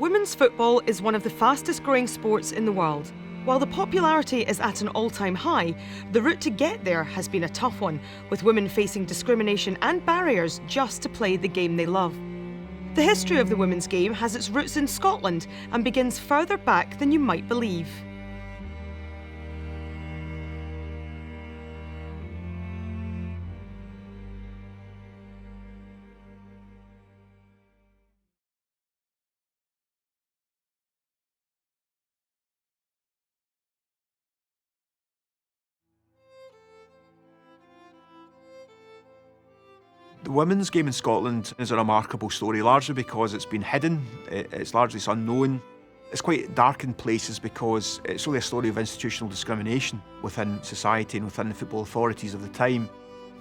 Women's football is one of the fastest growing sports in the world. While the popularity is at an all-time high, the route to get there has been a tough one, with women facing discrimination and barriers just to play the game they love. The history of the women's game has its roots in Scotland and begins further back than you might believe. The women's game in Scotland is a remarkable story, largely because it's been hidden, it's largely unknown. It's quite dark in places because it's really a story of institutional discrimination within society and within the football authorities of the time.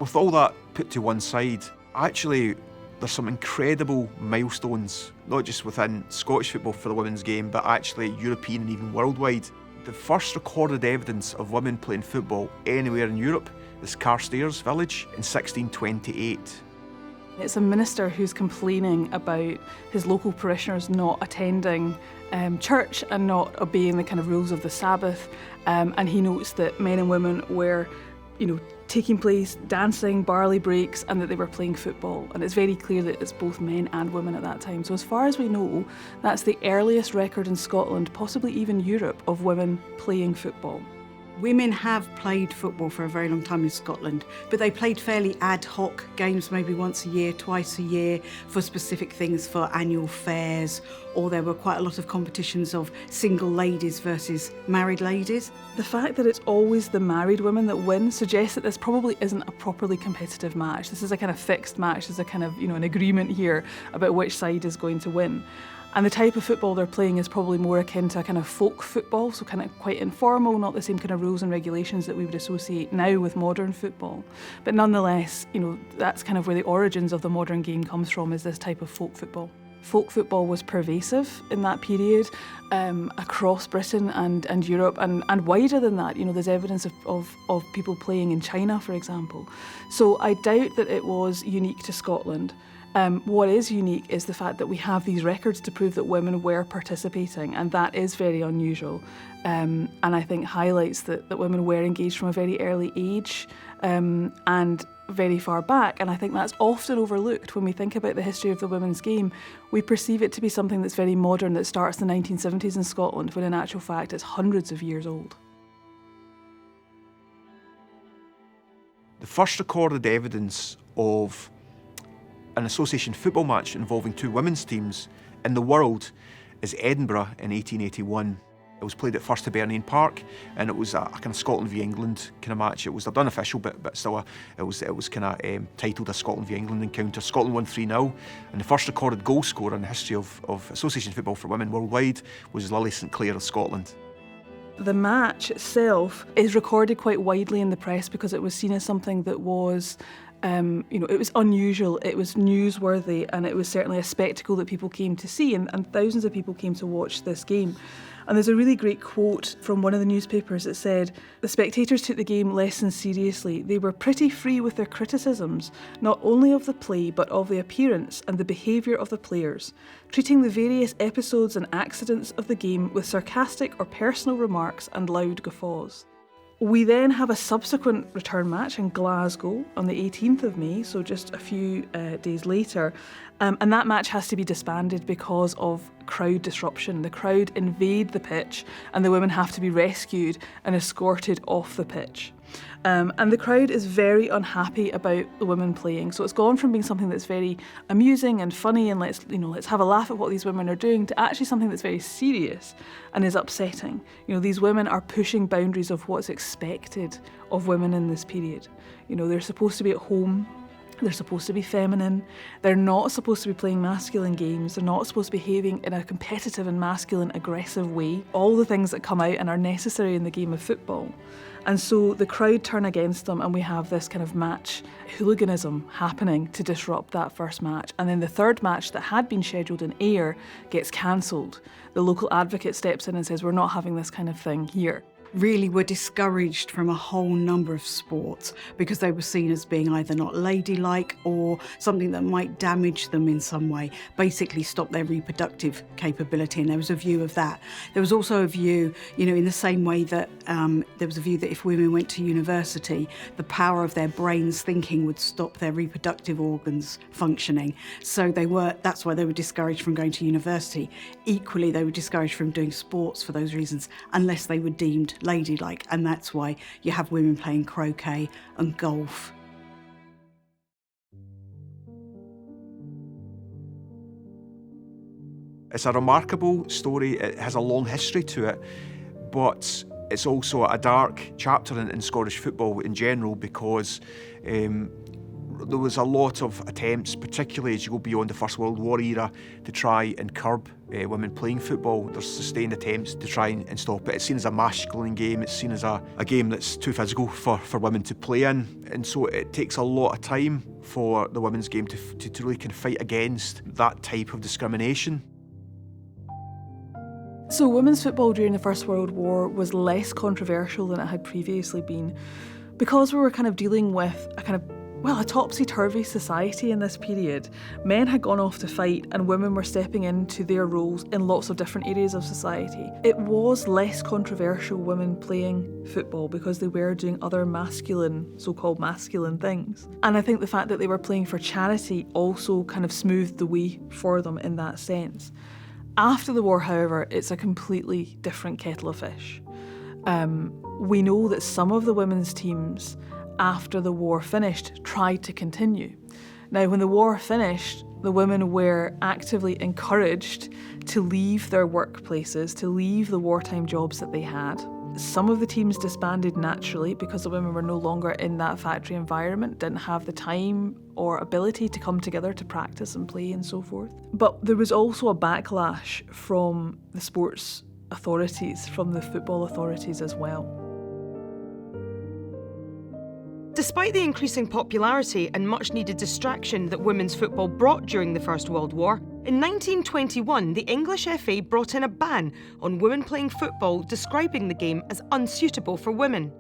With all that put to one side, actually there's some incredible milestones, not just within Scottish football for the women's game, but actually European and even worldwide. The first recorded evidence of women playing football anywhere in Europe is Carstairs village in 1628. It's a minister who's complaining about his local parishioners not attending church and not obeying the kind of rules of the Sabbath, and he notes that men and women were, taking place, dancing, barley breaks, and that they were playing football. And it's very clear that it's both men and women at that time. So as far as we know, that's the earliest record in Scotland, possibly even Europe, of women playing football. Women have played football for a very long time in Scotland, but they played fairly ad hoc games, maybe once a year, twice a year, for specific things, for annual fairs, or there were quite a lot of competitions of single ladies versus married ladies. The fact that it's always the married women that win suggests that this probably isn't a properly competitive match. This is a kind of fixed match. There's a kind of, an agreement here about which side is going to win. And the type of football they're playing is probably more akin to a kind of folk football, so kind of quite informal, not the same kind of rules and regulations that we would associate now with modern football. But nonetheless, that's kind of where the origins of the modern game comes from, is this type of folk football. Folk football was pervasive in that period across Britain and Europe and wider than that. There's evidence of people playing in China, for example. So I doubt that it was unique to Scotland. What is unique is the fact that we have these records to prove that women were participating, and that is very unusual, and I think highlights that women were engaged from a very early age and very far back, and I think that's often overlooked when we think about the history of the women's game. We perceive it to be something that's very modern, that starts in the 1970s in Scotland, when in actual fact it's hundreds of years old. The first recorded evidence of an association football match involving two women's teams in the world is Edinburgh in 1881. It was played at First Hibernian Park, and it was a kind of Scotland v England kind of match. It was unofficial, but still it was kind of titled a Scotland v England encounter. Scotland won 3-0, and the first recorded goal scorer in the history of association football for women worldwide was Lily St Clair of Scotland. The match itself is recorded quite widely in the press because it was seen as something that was it was unusual, it was newsworthy, and it was certainly a spectacle that people came to see, and thousands of people came to watch this game. And there's a really great quote from one of the newspapers that said, "The spectators took the game less than seriously. They were pretty free with their criticisms, not only of the play, but of the appearance and the behaviour of the players, treating the various episodes and accidents of the game with sarcastic or personal remarks and loud guffaws." We then have a subsequent return match in Glasgow on the 18th of May, so just a few days later, and that match has to be disbanded because of crowd disruption. The crowd invade the pitch and the women have to be rescued and escorted off the pitch. And the crowd is very unhappy about the women playing. So it's gone from being something that's very amusing and funny and let's have a laugh at what these women are doing, to actually something that's very serious and is upsetting. These women are pushing boundaries of what's expected of women in this period. They're supposed to be at home. They're supposed to be feminine. They're not supposed to be playing masculine games. They're not supposed to be behaving in a competitive and masculine, aggressive way. All the things that come out and are necessary in the game of football. And so the crowd turn against them, and we have this kind of match hooliganism happening to disrupt that first match. And then the third match that had been scheduled in Ayr gets cancelled. The local advocate steps in and says, "We're not having this kind of thing here." really were discouraged from a whole number of sports because they were seen as being either not ladylike or something that might damage them in some way, basically stop their reproductive capability. And there was a view of that. There was also a view, in the same way that there was a view that if women went to university, the power of their brains thinking would stop their reproductive organs functioning. So that's why they were discouraged from going to university. Equally, they were discouraged from doing sports for those reasons, unless they were deemed ladylike, and that's why you have women playing croquet and golf. It's a remarkable story. It has a long history to it, but it's also a dark chapter in Scottish football in general, because there was a lot of attempts, particularly as you go beyond the First World War era, to try and curb women playing football. There's sustained attempts to try and stop it. It's seen as a masculine game. It's seen as a game that's too physical for women to play in. And so it takes a lot of time for the women's game to really kind of fight against that type of discrimination. So women's football during the First World War was less controversial than it had previously been, because we were kind of dealing with a topsy-turvy society in this period. Men had gone off to fight and women were stepping into their roles in lots of different areas of society. It was less controversial, women playing football, because they were doing other so-called masculine things. And I think the fact that they were playing for charity also kind of smoothed the way for them in that sense. After the war, however, it's a completely different kettle of fish. We know that some of the women's teams, after the war finished, tried to continue. Now, when the war finished, the women were actively encouraged to leave their workplaces, to leave the wartime jobs that they had. Some of the teams disbanded naturally because the women were no longer in that factory environment, didn't have the time or ability to come together to practice and play and so forth. But there was also a backlash from the sports authorities, from the football authorities as well. Despite the increasing popularity and much-needed distraction that women's football brought during the First World War, in 1921 the English FA brought in a ban on women playing football, describing the game as unsuitable for women.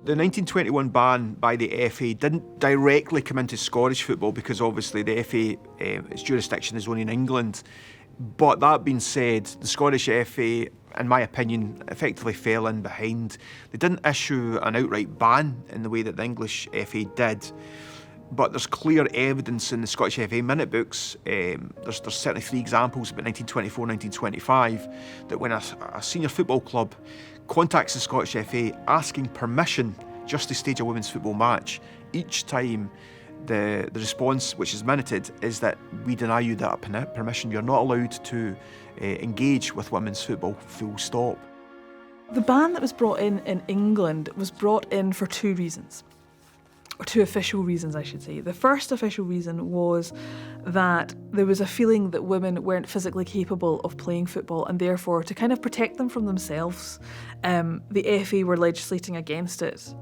The 1921 ban by the FA didn't directly come into Scottish football, because obviously the FA, its jurisdiction is only in England. But that being said, the Scottish FA, in my opinion, effectively fell in behind. They didn't issue an outright ban in the way that the English FA did, but there's clear evidence in the Scottish FA minute books. There's certainly 3 examples about 1924, 1925, that when a senior football club contacts the Scottish FA asking permission just to stage a women's football match, each time the response, which is minuted, is that we deny you that permission. You're not allowed to engage with women's football, full stop. The ban that was brought in England was brought in for 2 reasons. Or 2 official reasons, I should say. The first official reason was that there was a feeling that women weren't physically capable of playing football, and therefore, to kind of protect them from themselves, the FA were legislating against it.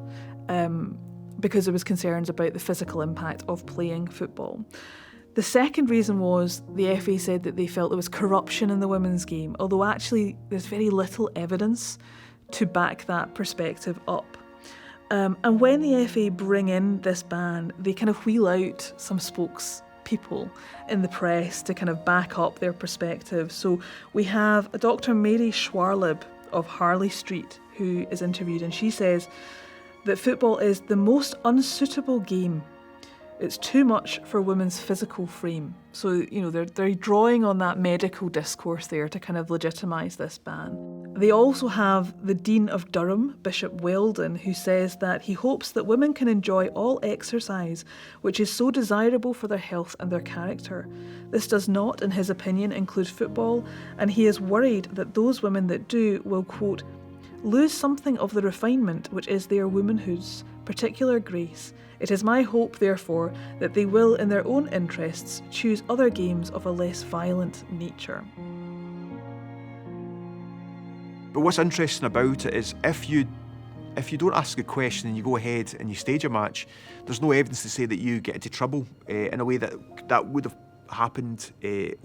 Because there was concerns about the physical impact of playing football. The second reason was the FA said that they felt there was corruption in the women's game, although actually there's very little evidence to back that perspective up. And when the FA bring in this ban, they kind of wheel out some spokespeople in the press to kind of back up their perspective. So we have a Dr. Mary Schwarlib of Harley Street who is interviewed, and she says that football is the most unsuitable game. It's too much for women's physical frame. So, they're drawing on that medical discourse there to kind of legitimise this ban. They also have the Dean of Durham, Bishop Weldon, who says that he hopes that women can enjoy all exercise, which is so desirable for their health and their character. This does not, in his opinion, include football, and he is worried that those women that do will, quote, lose something of the refinement which is their womanhood's particular grace. It is my hope, therefore, that they will, in their own interests, choose other games of a less violent nature. But what's interesting about it is if you don't ask a question and you go ahead and you stage a match, there's no evidence to say that you get into trouble in a way that would have happened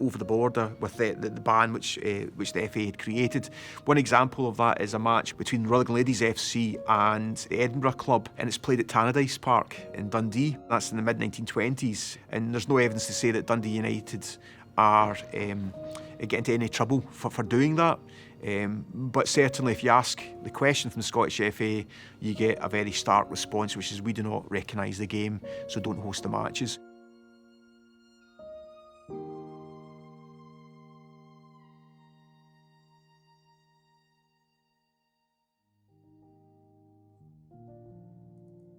over the border with the ban which the FA had created. One example of that is a match between Rutherglen Ladies FC and the Edinburgh club, and it's played at Tannadice Park in Dundee. That's in the mid-1920s, and there's no evidence to say that Dundee United are get into any trouble for doing that. But certainly if you ask the question from the Scottish FA, you get a very stark response, which is we do not recognise the game, so don't host the matches.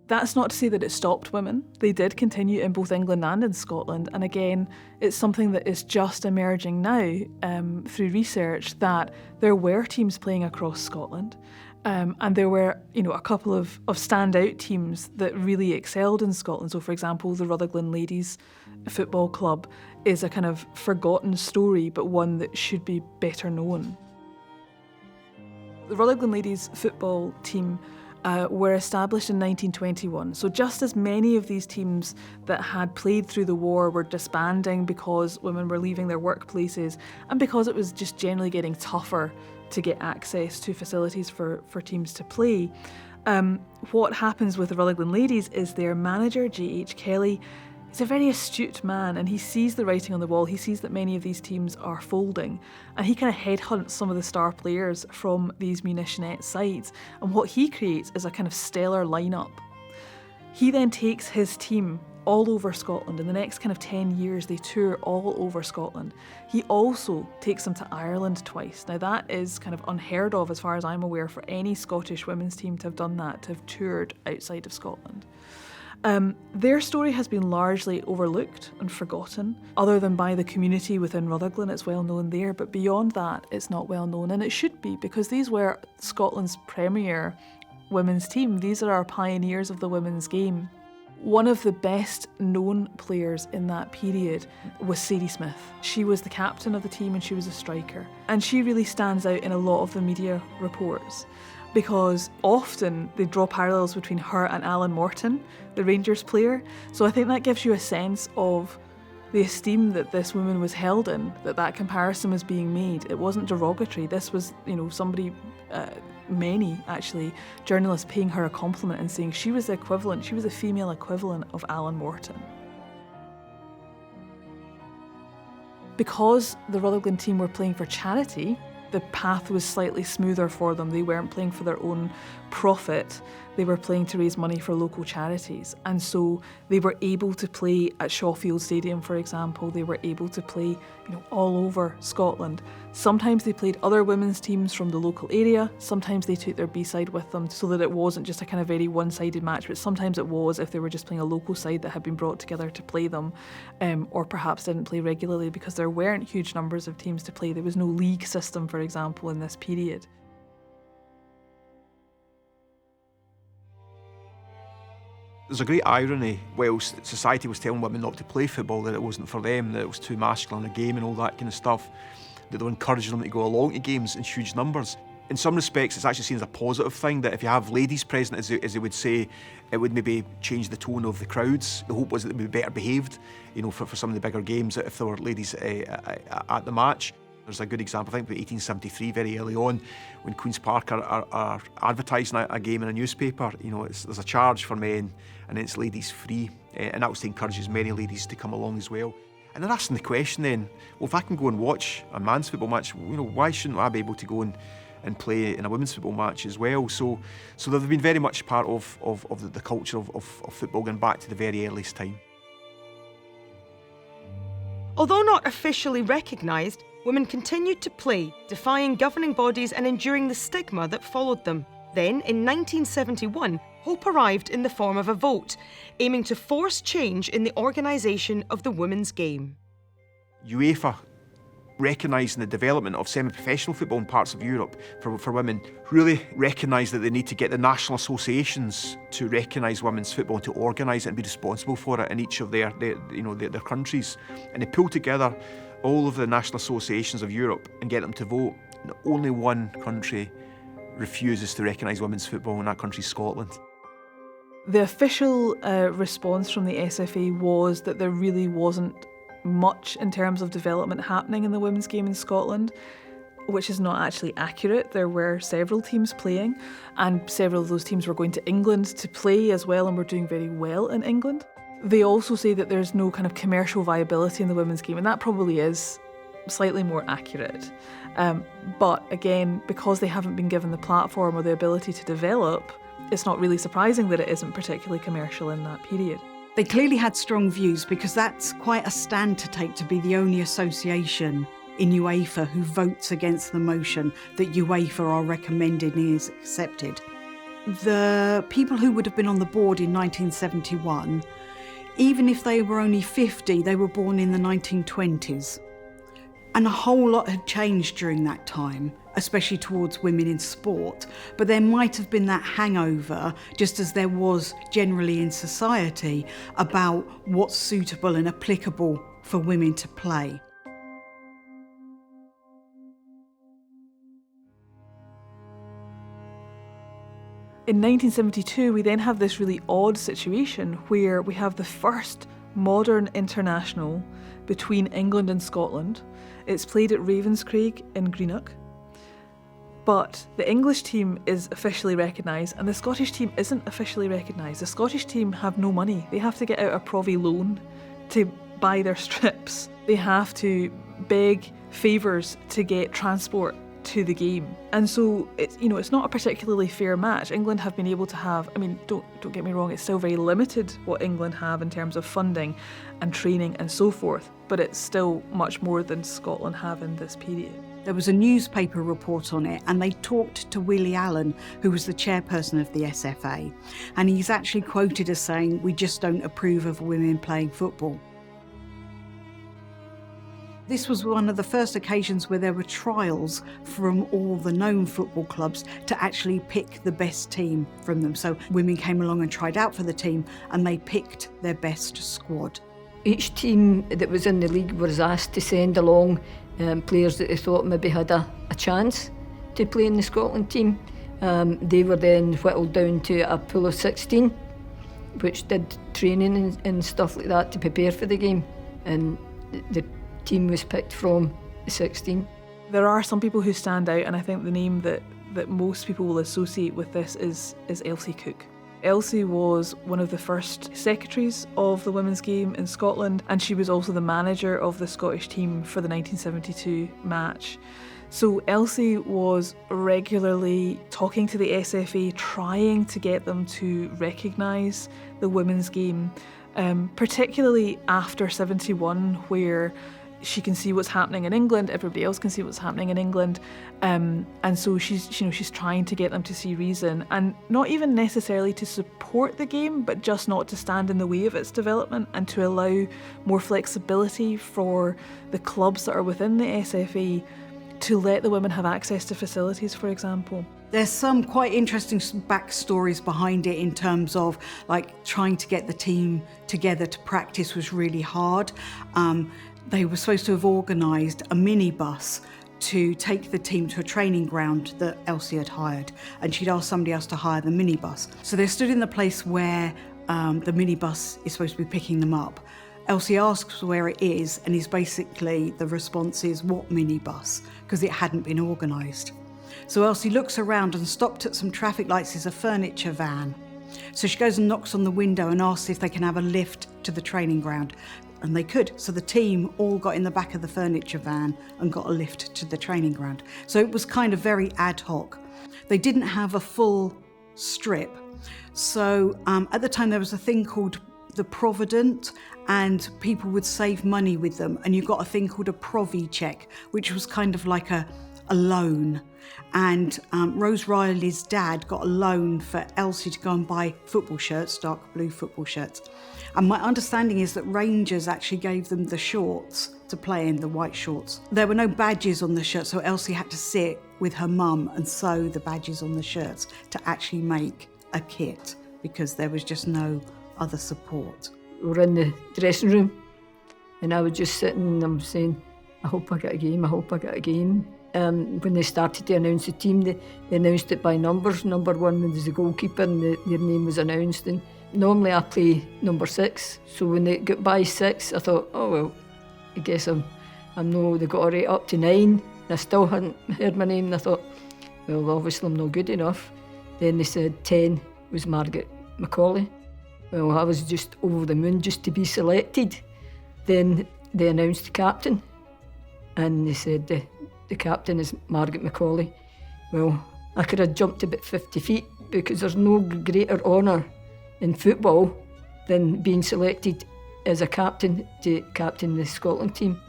That's not to say that it stopped women. They did continue in both England and in Scotland. And again, it's something that is just emerging now through research that there were teams playing across Scotland. And there were, a couple of standout teams that really excelled in Scotland. So, for example, the Rutherglen Ladies Football Club is a kind of forgotten story, but one that should be better known. The Rutherglen Ladies Football team were established in 1921. So just as many of these teams that had played through the war were disbanding because women were leaving their workplaces and because it was just generally getting tougher to get access to facilities for teams to play, what happens with the Rutherglen Ladies is their manager, J.H. Kelly, is a very astute man, and he sees the writing on the wall. He sees that many of these teams are folding, and he kind of headhunts some of the star players from these munitionette sides, and what he creates is a kind of stellar lineup. He then takes his team all over Scotland. In the next kind of 10 years, they tour all over Scotland. He also takes them to Ireland twice. Now that is kind of unheard of, as far as I'm aware, for any Scottish women's team to have done that, to have toured outside of Scotland. Their story has been largely overlooked and forgotten, other than by the community within Rutherglen. It's well known there, but beyond that, it's not well known, and it should be, because these were Scotland's premier women's team. These are our pioneers of the women's game. One of the best known players in that period was Sadie Smith. She was the captain of the team and she was a striker, and she really stands out in a lot of the media reports, because often they draw parallels between her and Alan Morton, the Rangers player. So I think that gives you a sense of the esteem that this woman was held in, that comparison was being made. It wasn't derogatory. This was, many actually journalists paying her a compliment and saying she was the equivalent, she was the female equivalent of Alan Morton. Because the Rutherglen team were playing for charity, the path was slightly smoother for them. They weren't playing for their own profit. They were playing to raise money for local charities. And so they were able to play at Shawfield Stadium, for example. They were able to play, all over Scotland. Sometimes they played other women's teams from the local area. Sometimes they took their B-side with them so that it wasn't just a kind of very one-sided match, but sometimes it was if they were just playing a local side that had been brought together to play them, or perhaps didn't play regularly because there weren't huge numbers of teams to play. There was no league system, for example, in this period. There's a great irony, whilst society was telling women not to play football, that it wasn't for them, that it was too masculine a game and all that kind of stuff, that they were encouraging them to go along to games in huge numbers. In some respects, it's actually seen as a positive thing, that if you have ladies present, as they would say, it would maybe change the tone of the crowds. The hope was that they would be better behaved, for some of the bigger games, if there were ladies at the match. There's a good example, I think, about 1873, very early on, when Queen's Park are advertising a game in a newspaper. There's a charge for men, and it's ladies free, and that was to encourage as many ladies to come along as well. And they're asking the question then, well, if I can go and watch a man's football match, why shouldn't I be able to go and play in a women's football match as well? So they've been very much part of the culture of football going back to the very earliest time. Although not officially recognised, women continued to play, defying governing bodies and enduring the stigma that followed them. Then, in 1971, hope arrived in the form of a vote, aiming to force change in the organisation of the women's game. UEFA, recognising the development of semi-professional football in parts of Europe for women, really recognised that they need to get the national associations to recognise women's football, to organise it and be responsible for it in each of their countries. And they pulled together all of the national associations of Europe and get them to vote. And only one country refuses to recognise women's football, and that country's Scotland. The official response from the SFA was that there really wasn't much in terms of development happening in the women's game in Scotland, which is not actually accurate. There were several teams playing, and several of those teams were going to England to play as well and were doing very well in England. They also say that there's no kind of commercial viability in the women's game, and that probably is slightly more accurate. But again, because they haven't been given the platform or the ability to develop, it's not really surprising that it isn't particularly commercial in that period. They clearly had strong views, because that's quite a stand to take, to be the only association in UEFA who votes against the motion that UEFA are recommending is accepted. The people who would have been on the board in 1971, even if they were only 50, they were born in the 1920s. And a whole lot had changed during that time, especially towards women in sport. But there might have been that hangover, just as there was generally in society, about what's suitable and applicable for women to play. In 1972, we then have this really odd situation where we have the first modern international between England and Scotland. It's played at Ravenscraig in Greenock. But the English team is officially recognised and the Scottish team isn't officially recognised. The Scottish team have no money. They have to get out a Provi loan to buy their strips. They have to beg favours to get transport to the game. And so it's not a particularly fair match. England have been able to have, don't get me wrong, it's still very limited what England have in terms of funding and training and so forth, but it's still much more than Scotland have in this period. There was a newspaper report on it, and they talked to Willie Allen, who was the chairperson of the SFA, and he's actually quoted as saying, "We just don't approve of women playing football." This was one of the first occasions where there were trials from all the known football clubs to actually pick the best team from them. So women came along and tried out for the team, and they picked their best squad. Each team that was in the league was asked to send along players that they thought maybe had a chance to play in the Scotland team. They were then whittled down to a pool of 16, which did training and stuff like that to prepare for the game. And the team was picked from the 16. There are some people who stand out, and I think the name that most people will associate with this is Elsie Cook. Elsie was one of the first secretaries of the women's game in Scotland, and she was also the manager of the Scottish team for the 1972 match. So Elsie was regularly talking to the SFA, trying to get them to recognise the women's game, particularly after 71, where she can see what's happening in England, everybody else can see what's happening in England, and so she's trying to get them to see reason, and not even necessarily to support the game, but just not to stand in the way of its development, and to allow more flexibility for the clubs that are within the SFA to let the women have access to facilities, for example. There's some quite interesting backstories behind it, in terms of like trying to get the team together to practice was really hard. They were supposed to have organised a minibus to take the team to a training ground that Elsie had hired, and she'd asked somebody else to hire the minibus. So they're stood in the place where the minibus is supposed to be picking them up. Elsie asks where it is, and the response is, "What minibus?" because it hadn't been organised. So Elsie looks around, and stopped at some traffic lights is a furniture van. So she goes and knocks on the window and asks if they can have a lift to the training ground. And they could. So the team all got in the back of the furniture van and got a lift to the training ground. So it was kind of very ad hoc. They didn't have a full strip. So at the time there was a thing called the Provident, and people would save money with them. And you got a thing called a Provi check, which was kind of like a loan. And Rose Riley's dad got a loan for Elsie to go and buy football shirts, dark blue football shirts. And my understanding is that Rangers actually gave them the shorts to play in, the white shorts. There were no badges on the shirts, so Elsie had to sit with her mum and sew the badges on the shirts to actually make a kit, because there was just no other support. We were in the dressing room, and I was just sitting and I'm saying, I hope I get a game, I hope I get a game. When they started to announce the team, they announced it by numbers. Number 1 was the goalkeeper, and their name was announced. And normally I play number 6, so when they got by 6, I thought, oh well, I guess I'm no, they got right up to 9, and I still hadn't heard my name, and I thought, well, obviously I'm not good enough. Then they said 10 was Margaret Macaulay. Well, I was just over the moon just to be selected. Then they announced the captain, and they said the captain is Margaret Macaulay. Well, I could have jumped about 50 feet because there's no greater honour in football than being selected as a captain to captain the Scotland team.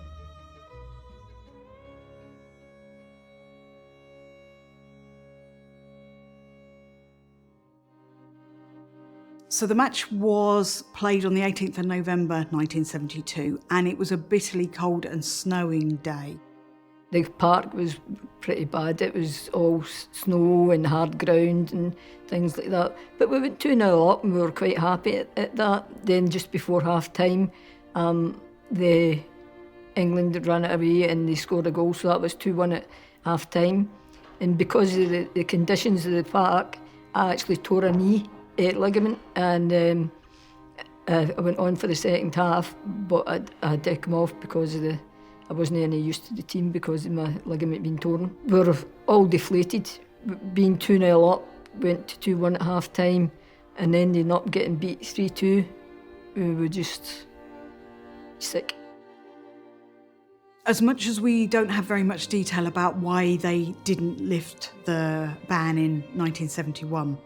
So the match was played on the 18th of November 1972, and it was a bitterly cold and snowing day. The park was pretty bad. It was all snow and hard ground and things like that. But we went 2-0 up and we were quite happy at that. Then just before half-time, the England ran it away and they scored a goal, so that was 2-1 at half-time. And because of the conditions of the park, I actually tore a knee ligament, and I went on for the second half, but I had to come off because of I wasn't any use to the team because of my ligament being torn. We were all deflated, being 2-0 up, went to 2-1 at half time, and ending up getting beat 3-2. We were just sick. As much as we don't have very much detail about why they didn't lift the ban in 1971,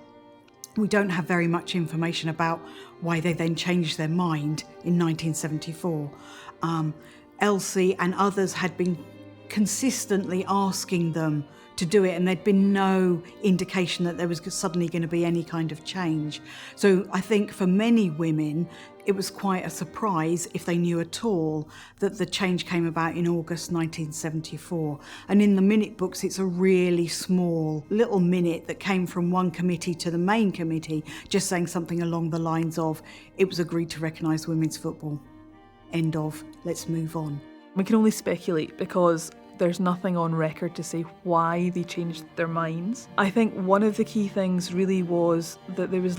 we don't have very much information about why they then changed their mind in 1974. Elsie and others had been consistently asking them to do it, and there'd been no indication that there was suddenly going to be any kind of change. So I think for many women, it was quite a surprise, if they knew at all, that the change came about in August 1974. And in the minute books, it's a really small little minute that came from one committee to the main committee, just saying something along the lines of, it was agreed to recognise women's football. End of. Let's move on. We can only speculate because there's nothing on record to say why they changed their minds. I think one of the key things really was that there was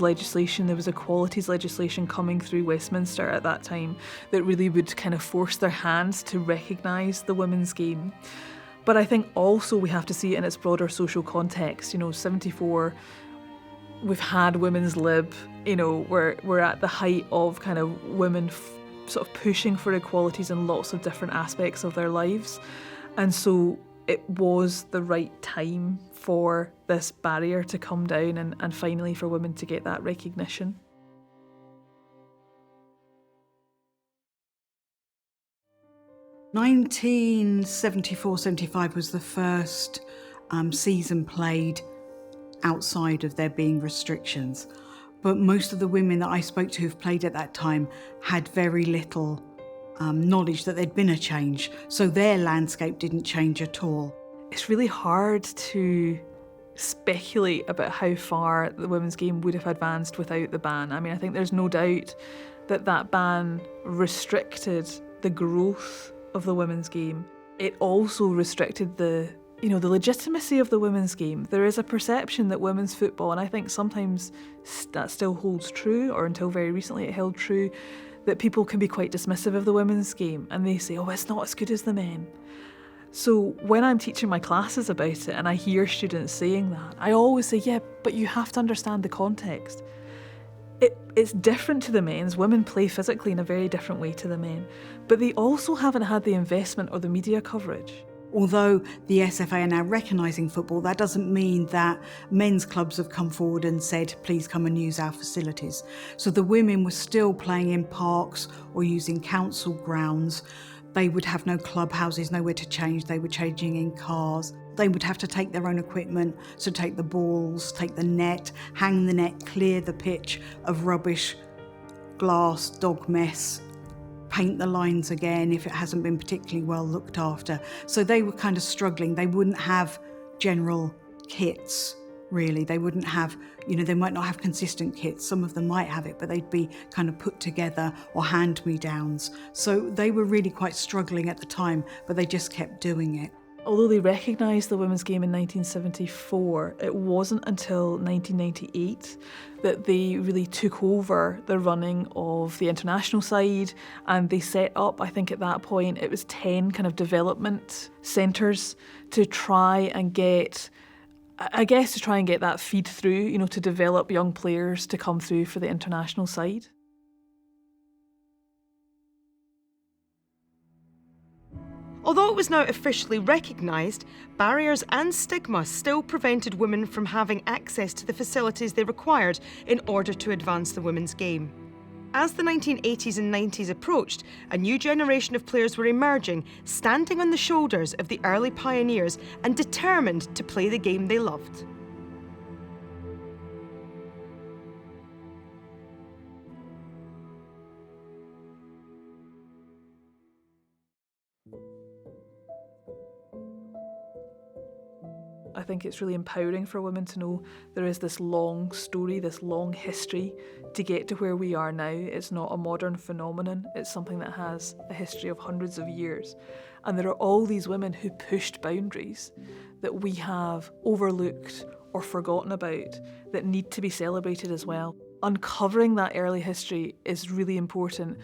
equalities legislation coming through Westminster at that time that really would kind of force their hands to recognise the women's game. But I think also we have to see it in its broader social context. 74, we've had women's lib, we're at the height of kind of women sort of pushing for equalities in lots of different aspects of their lives. And so it was the right time for this barrier to come down and finally for women to get that recognition. (1974-75) was the first season played outside of there being restrictions. But most of the women that I spoke to who've played at that time had very little knowledge that there'd been a change, so their landscape didn't change at all. It's really hard to speculate about how far the women's game would have advanced without the ban. I mean, I think there's no doubt that ban restricted the growth of the women's game. It also restricted the legitimacy of the women's game. There is a perception that women's football, and I think sometimes that still holds true, or until very recently it held true, that people can be quite dismissive of the women's game and they say, oh, it's not as good as the men. So when I'm teaching my classes about it and I hear students saying that, I always say, yeah, but you have to understand the context. It's different to the men's. Women play physically in a very different way to the men, but they also haven't had the investment or the media coverage. Although the SFA are now recognising football, that doesn't mean that men's clubs have come forward and said, please come and use our facilities. So the women were still playing in parks or using council grounds. They would have no clubhouses, nowhere to change. They were changing in cars. They would have to take their own equipment, so take the balls, take the net, hang the net, clear the pitch of rubbish, glass, dog mess, paint the lines again if it hasn't been particularly well looked after. So they were kind of struggling. They wouldn't have general kits, really. They wouldn't have, they might not have consistent kits. Some of them might have it, but they'd be kind of put together or hand-me-downs. So they were really quite struggling at the time, but they just kept doing it. Although they recognised the women's game in 1974, it wasn't until 1998 that they really took over the running of the international side, and they set up, I think at that point, it was 10 kind of development centres to try and get that feed through, to develop young players to come through for the international side. Although it was now officially recognised, barriers and stigma still prevented women from having access to the facilities they required in order to advance the women's game. As the 1980s and 90s approached, a new generation of players were emerging, standing on the shoulders of the early pioneers and determined to play the game they loved. I think it's really empowering for women to know there is this long story, this long history to get to where we are now. It's not a modern phenomenon, it's something that has a history of hundreds of years. And there are all these women who pushed boundaries that we have overlooked or forgotten about that need to be celebrated as well. Uncovering that early history is really important,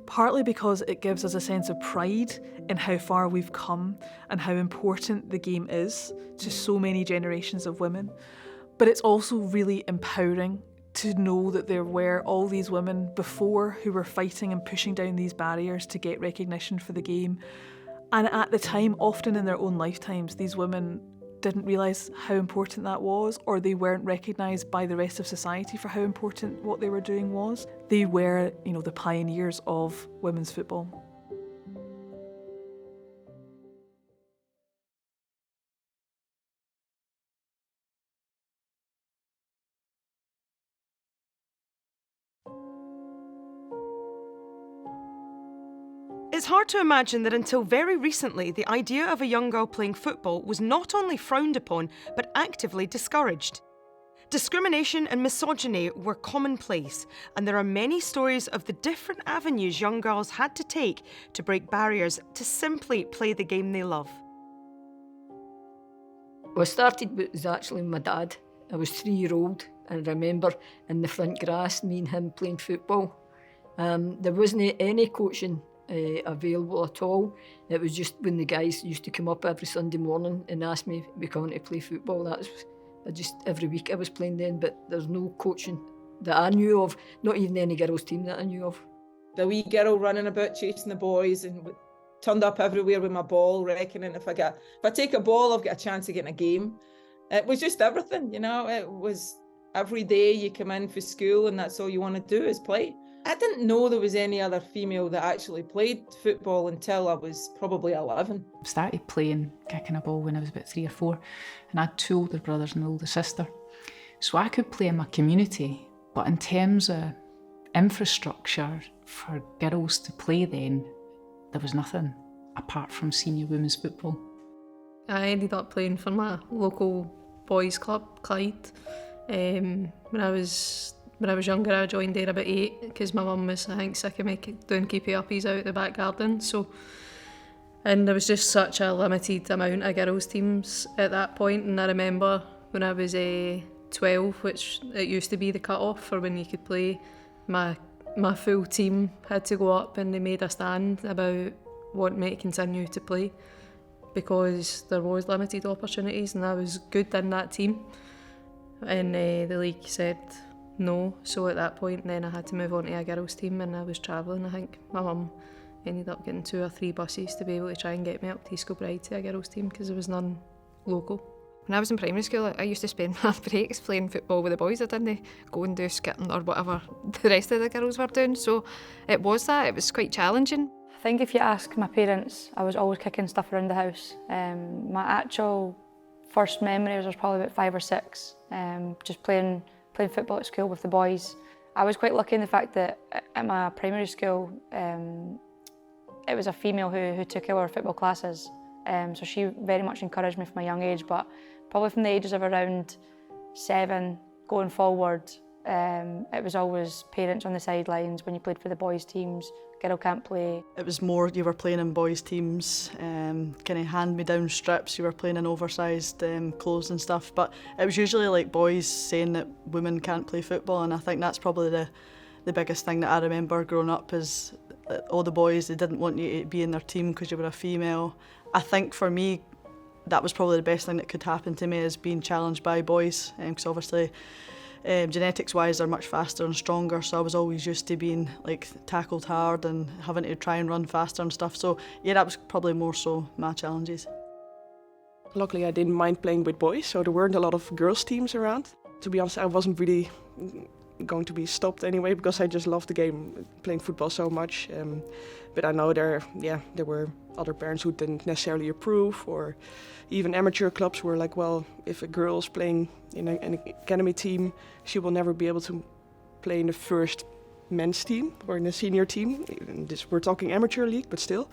partly because it gives us a sense of pride in how far we've come and how important the game is to so many generations of women. But it's also really empowering to know that there were all these women before who were fighting and pushing down these barriers to get recognition for the game. And at the time, often in their own lifetimes, these women didn't realise how important that was, or they weren't recognised by the rest of society for how important what they were doing was. They were, the pioneers of women's football. It's hard to imagine that until very recently, the idea of a young girl playing football was not only frowned upon, but actively discouraged. Discrimination and misogyny were commonplace, and there are many stories of the different avenues young girls had to take to break barriers to simply play the game they love. Well, I started was actually my dad. I was 3-year-old, and I remember in the front grass, me and him playing football. There wasn't any coaching available at all. It was just when the guys used to come up every Sunday morning and ask me to be coming to play football. That's just every week I was playing then, but there's no coaching that I knew of, not even any girls' team that I knew of. The wee girl running about chasing the boys and turned up everywhere with my ball, reckoning if I take a ball, I've got a chance of getting a game. It was just everything, it was every day you come in for school and that's all you want to do is play. I didn't know there was any other female that actually played football until I was probably 11. I started playing, kicking a ball when I was about 3 or 4, and I had 2 older brothers and an older sister. So I could play in my community, but in terms of infrastructure for girls to play then, there was nothing apart from senior women's football. I ended up playing for my local boys club, Clyde. When I was younger, I joined there about 8 because my mum was, I think, sick of me doing keepy-uppies out the back garden. And there was just such a limited amount of girls' teams at that point. And I remember when I was 12, which it used to be the cut-off for when you could play, my full team had to go up and they made a stand about wanting me to continue to play because there was limited opportunities and I was good in that team. And the league said no, so at that point then I had to move on to a girls' team and I was travelling. I think my mum ended up getting 2 or 3 buses to be able to try and get me up to East Kilbride to a girls' team because there was none local. When I was in primary school, I used to spend my breaks playing football with the boys. I didn't go and do skitting or whatever the rest of the girls were doing, so it was quite challenging. I think if you ask my parents, I was always kicking stuff around the house. My actual first memories was probably about 5 or 6, just playing football at school with the boys. I was quite lucky in the fact that at my primary school, it was a female who took our football classes. So she very much encouraged me from a young age, but probably from the ages of around 7 going forward, It was always parents on the sidelines when you played for the boys' teams. Girl can't play. It was more you were playing in boys' teams, kind of hand-me-down strips, you were playing in oversized clothes and stuff, but it was usually like boys saying that women can't play football, and I think that's probably the biggest thing that I remember growing up is that all the boys, they didn't want you to be in their team because you were a female. I think for me, that was probably the best thing that could happen to me, is being challenged by boys, because obviously genetics-wise they're much faster and stronger, so I was always used to being like tackled hard and having to try and run faster and stuff, so yeah, that was probably more so my challenges. Luckily I didn't mind playing with boys, so there weren't a lot of girls teams around. To be honest, I wasn't really going to be stopped anyway, because I just loved the game, playing football so much. But I know there were other parents who didn't necessarily approve, or even amateur clubs were like, well, if a girl's playing in an academy team, she will never be able to play in the first men's team or in the senior team. We're talking amateur league, but still.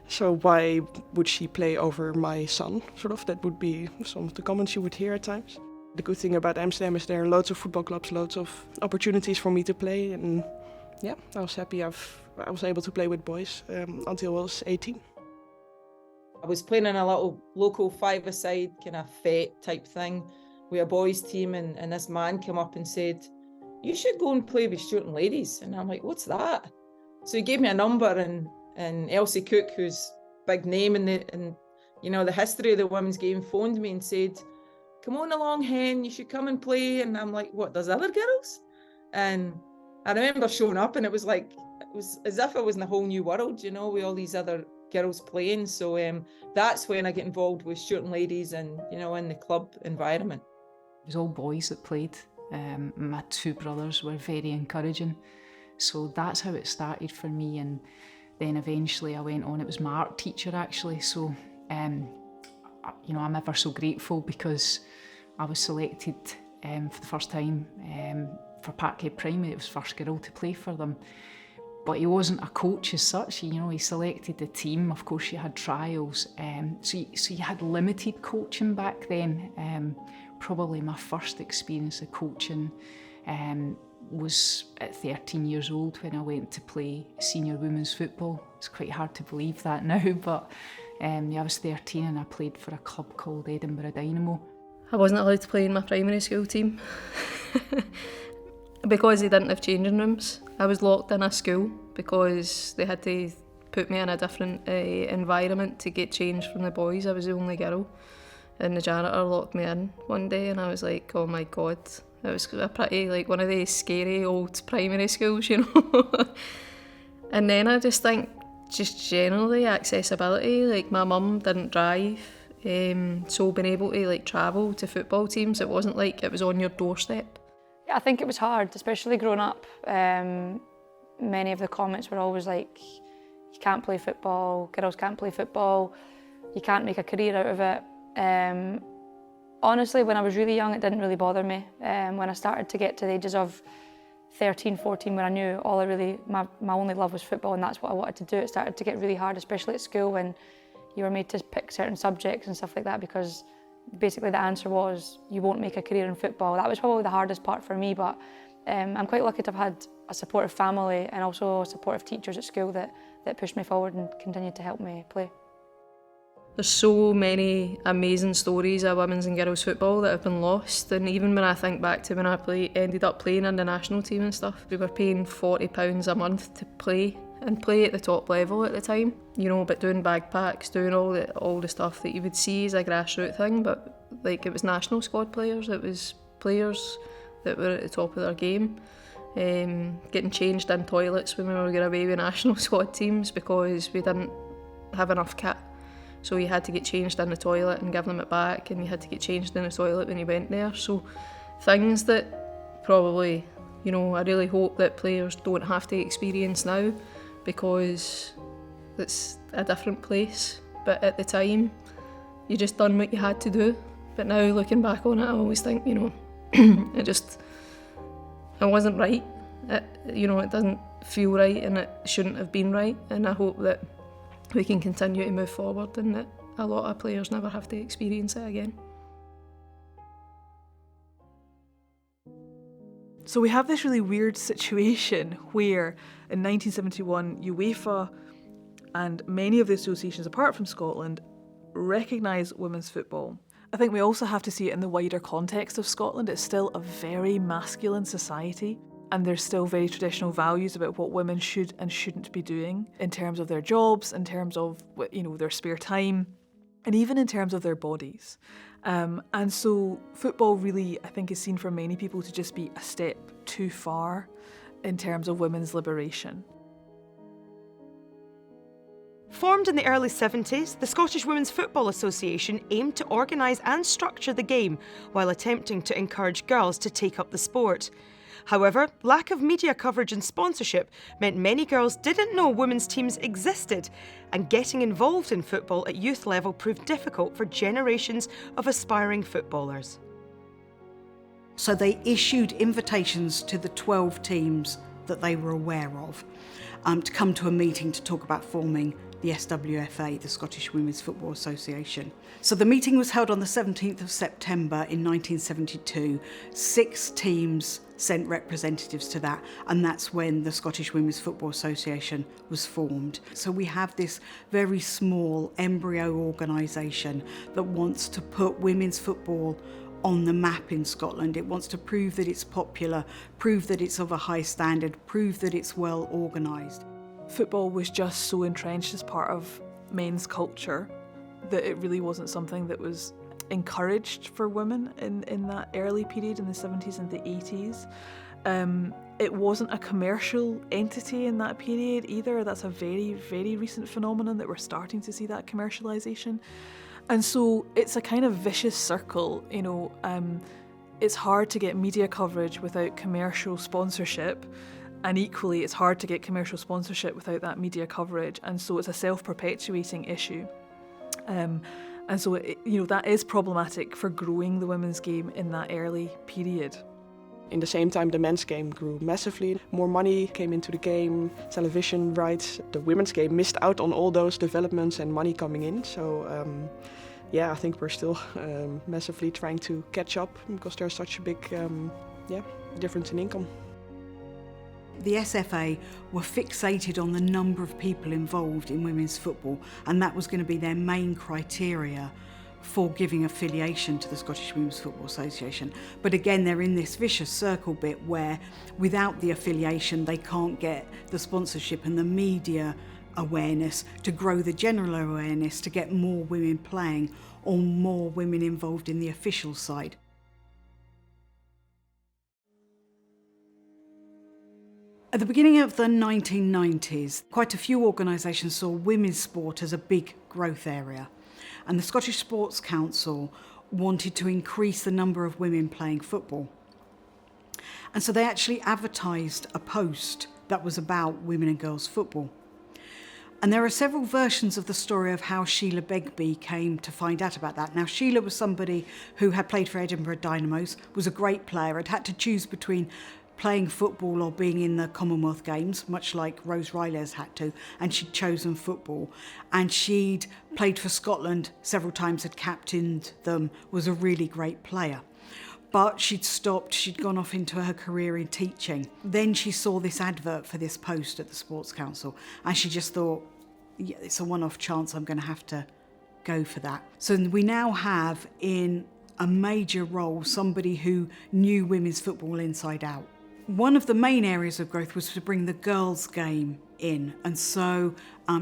So why would she play over my son? Sort of, that would be some of the comments you would hear at times. The good thing about Amsterdam is there are loads of football clubs, loads of opportunities for me to play, and yeah, I was happy I was able to play with boys until I was 18. I was playing in a little local five-a-side kind of fete type thing with a boys team, and this man came up and said, "You should go and play with Student Ladies." And I'm like, "What's that?" So he gave me a number, and Elsie Cook, who's a big name in the history of the women's game, phoned me and said, "Come on along, Hen, you should come and play." And I'm like, "What, there's other girls?" And I remember showing up, and it was as if I was in a whole new world, with all these other girls playing. So that's when I get involved with Student Ladies and, in the club environment. It was all boys that played. My two brothers were very encouraging. So that's how it started for me. And then eventually I went on, it was my art teacher actually. So, I'm ever so grateful, because I was selected for the first time for Parkhead Primary. It was first girl to play for them. But he wasn't a coach as such, he selected the team. Of course, you had trials, so you had limited coaching back then. Probably my first experience of coaching was at 13 years old when I went to play senior women's football. It's quite hard to believe that now, but I was 13 and I played for a club called Edinburgh Dynamo. I wasn't allowed to play in my primary school team because they didn't have changing rooms. I was locked in a school because they had to put me in a different environment to get changed from the boys. I was the only girl, and the janitor locked me in one day, and I was like, oh my God. It was a pretty, like, one of these scary old primary schools, And then I just think, just generally accessibility, like my mum didn't drive, so being able to travel to football teams, it wasn't like it was on your doorstep. Yeah, I think it was hard, especially growing up. Many of the comments were always like, you can't play football, girls can't play football, you can't make a career out of it. Honestly, when I was really young, it didn't really bother me. When I started to get to the ages of 13, 14, where I knew my only love was football, and that's what I wanted to do, it started to get really hard, especially at school when you were made to pick certain subjects and stuff like that, because basically the answer was, you won't make a career in football. That was probably the hardest part for me, but I'm quite lucky to have had a supportive family and also supportive teachers at school that pushed me forward and continued to help me play. There's so many amazing stories of women's and girls football that have been lost, and even when I think back to when I ended up playing in the national team and stuff, we were paying £40 a month to play at the top level at the time, but doing bagpacks, doing all the stuff that you would see as a grassroots thing, but it was national squad players, it was players that were at the top of their game, getting changed in toilets when we were going away with national squad teams because we didn't have enough kit. So you had to get changed in the toilet and give them it back, and you had to get changed in the toilet when you went there. So things that probably, I really hope that players don't have to experience now, because it's a different place. But at the time, you just done what you had to do. But now looking back on it, I always think, it wasn't right. It doesn't feel right, and it shouldn't have been right. And I hope that we can continue to move forward and that a lot of players never have to experience it again. So we have this really weird situation where in 1971 UEFA and many of the associations apart from Scotland recognise women's football. I think we also have to see it in the wider context of Scotland. It's still a very masculine society, and there's still very traditional values about what women should and shouldn't be doing in terms of their jobs, in terms of their spare time, and even in terms of their bodies. And so football really, I think, is seen for many people to just be a step too far in terms of women's liberation. Formed in the early 70s, the Scottish Women's Football Association aimed to organise and structure the game while attempting to encourage girls to take up the sport. However, lack of media coverage and sponsorship meant many girls didn't know women's teams existed, and getting involved in football at youth level proved difficult for generations of aspiring footballers. So they issued invitations to the 12 teams that they were aware of to come to a meeting to talk about forming the SWFA, the Scottish Women's Football Association. So the meeting was held on the 17th of September in 1972. 6 teams sent representatives to that, and that's when the Scottish Women's Football Association was formed. So we have this very small embryo organisation that wants to put women's football on the map in Scotland. It wants to prove that it's popular, prove that it's of a high standard, prove that it's well organised. Football was just so entrenched as part of men's culture that it really wasn't something that was encouraged for women in that early period in the 70s and the 80s. It wasn't a commercial entity in that period either. That's a very, very recent phenomenon that we're starting to see, that commercialisation. And so it's a kind of vicious circle, it's hard to get media coverage without commercial sponsorship. And equally, it's hard to get commercial sponsorship without that media coverage. And so it's a self-perpetuating issue. And so, that is problematic for growing the women's game in that early period. In the same time, the men's game grew massively. More money came into the game, television rights. The women's game missed out on all those developments and money coming in. So, I think we're still massively trying to catch up because there's such a big difference in income. The SFA were fixated on the number of people involved in women's football, and that was going to be their main criteria for giving affiliation to the Scottish Women's Football Association. But again, they're in this vicious circle bit where without the affiliation, they can't get the sponsorship and the media awareness to grow the general awareness, to get more women playing or more women involved in the official side. At the beginning of the 1990s, quite a few organisations saw women's sport as a big growth area, and the Scottish Sports Council wanted to increase the number of women playing football. And so they actually advertised a post that was about women and girls football. And there are several versions of the story of how Sheila Begbie came to find out about that. Now, Sheila was somebody who had played for Edinburgh Dynamos, was a great player, had to choose between playing football or being in the Commonwealth Games, much like Rose Riley has had to, and she'd chosen football. And she'd played for Scotland several times, had captained them, was a really great player. But she'd stopped, she'd gone off into her career in teaching. Then she saw this advert for this post at the Sports Council, and she just thought, yeah, it's a one-off chance, I'm going to have to go for that. So we now have in a major role somebody who knew women's football inside out. One of the main areas of growth was to bring the girls' game in, and so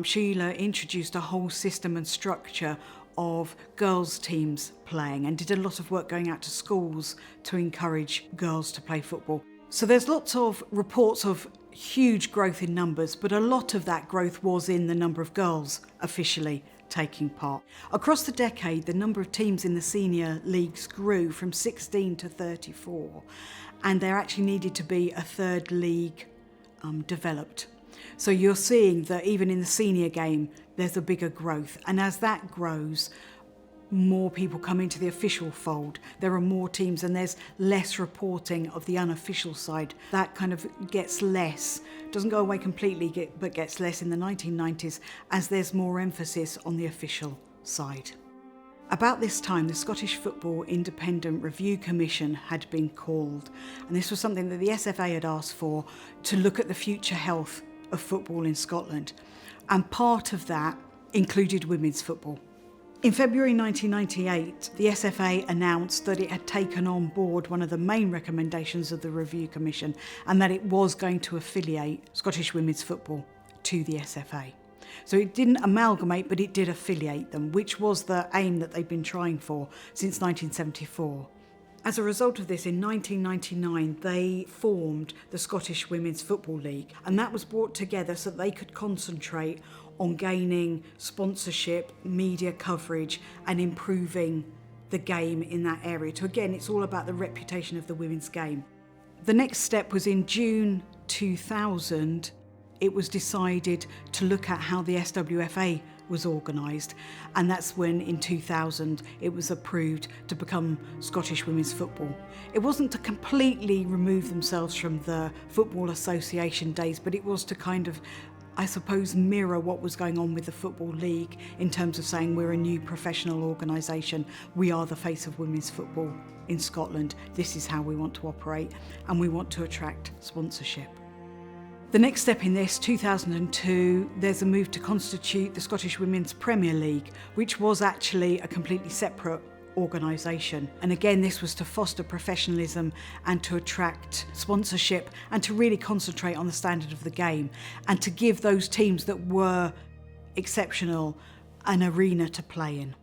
Sheila introduced a whole system and structure of girls' teams playing and did a lot of work going out to schools to encourage girls to play football. So there's lots of reports of huge growth in numbers, but a lot of that growth was in the number of girls officially taking part. Across the decade, the number of teams in the senior leagues grew from 16 to 34. And there actually needed to be a third league developed. So you're seeing that even in the senior game, there's a bigger growth. And as that grows, more people come into the official fold. There are more teams and there's less reporting of the unofficial side. That kind of gets less, doesn't go away completely, but gets less in the 1990s as there's more emphasis on the official side. About this time, the Scottish Football Independent Review Commission had been called, and this was something that the SFA had asked for, to look at the future health of football in Scotland, and part of that included women's football. In February 1998, the SFA announced that it had taken on board one of the main recommendations of the Review Commission, and that it was going to affiliate Scottish women's football to the SFA. So it didn't amalgamate, but it did affiliate them, which was the aim that they'd been trying for since 1974. As a result of this, in 1999, they formed the Scottish Women's Football League, and that was brought together so that they could concentrate on gaining sponsorship, media coverage, and improving the game in that area. So again, it's all about the reputation of the women's game. The next step was in June 2000, it was decided to look at how the SWFA was organised, and that's when in 2000 it was approved to become Scottish Women's Football. It wasn't to completely remove themselves from the Football Association days, but it was to kind of, I suppose, mirror what was going on with the Football League in terms of saying we're a new professional organisation, we are the face of women's football in Scotland, this is how we want to operate, and we want to attract sponsorship. The next step in this, 2002, there's a move to constitute the Scottish Women's Premier League, which was actually a completely separate organisation. And again, this was to foster professionalism and to attract sponsorship and to really concentrate on the standard of the game and to give those teams that were exceptional an arena to play in.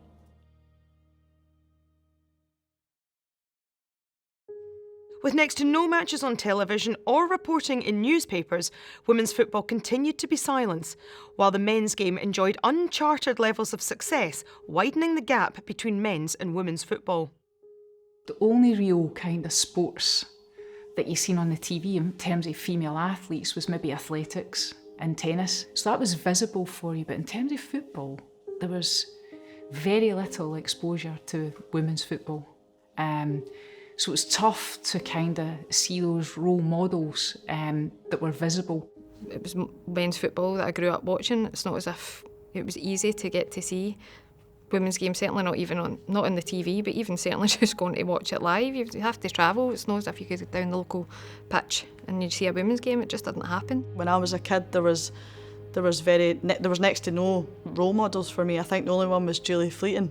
With next to no matches on television or reporting in newspapers, women's football continued to be silenced, while the men's game enjoyed uncharted levels of success, widening the gap between men's and women's football. The only real kind of sports that you've seen on the TV in terms of female athletes was maybe athletics and tennis. So that was visible for you, but in terms of football, there was very little exposure to women's football. So it's tough to kind of see those role models that were visible. It was men's football that I grew up watching. It's not as if it was easy to get to see women's games, certainly not on the TV, but even certainly just going to watch it live. You have to travel. It's not as if you could go down the local pitch and you'd see a women's game. It just didn't happen. When I was a kid, there was next to no role models for me. I think the only one was Julie Fleeton.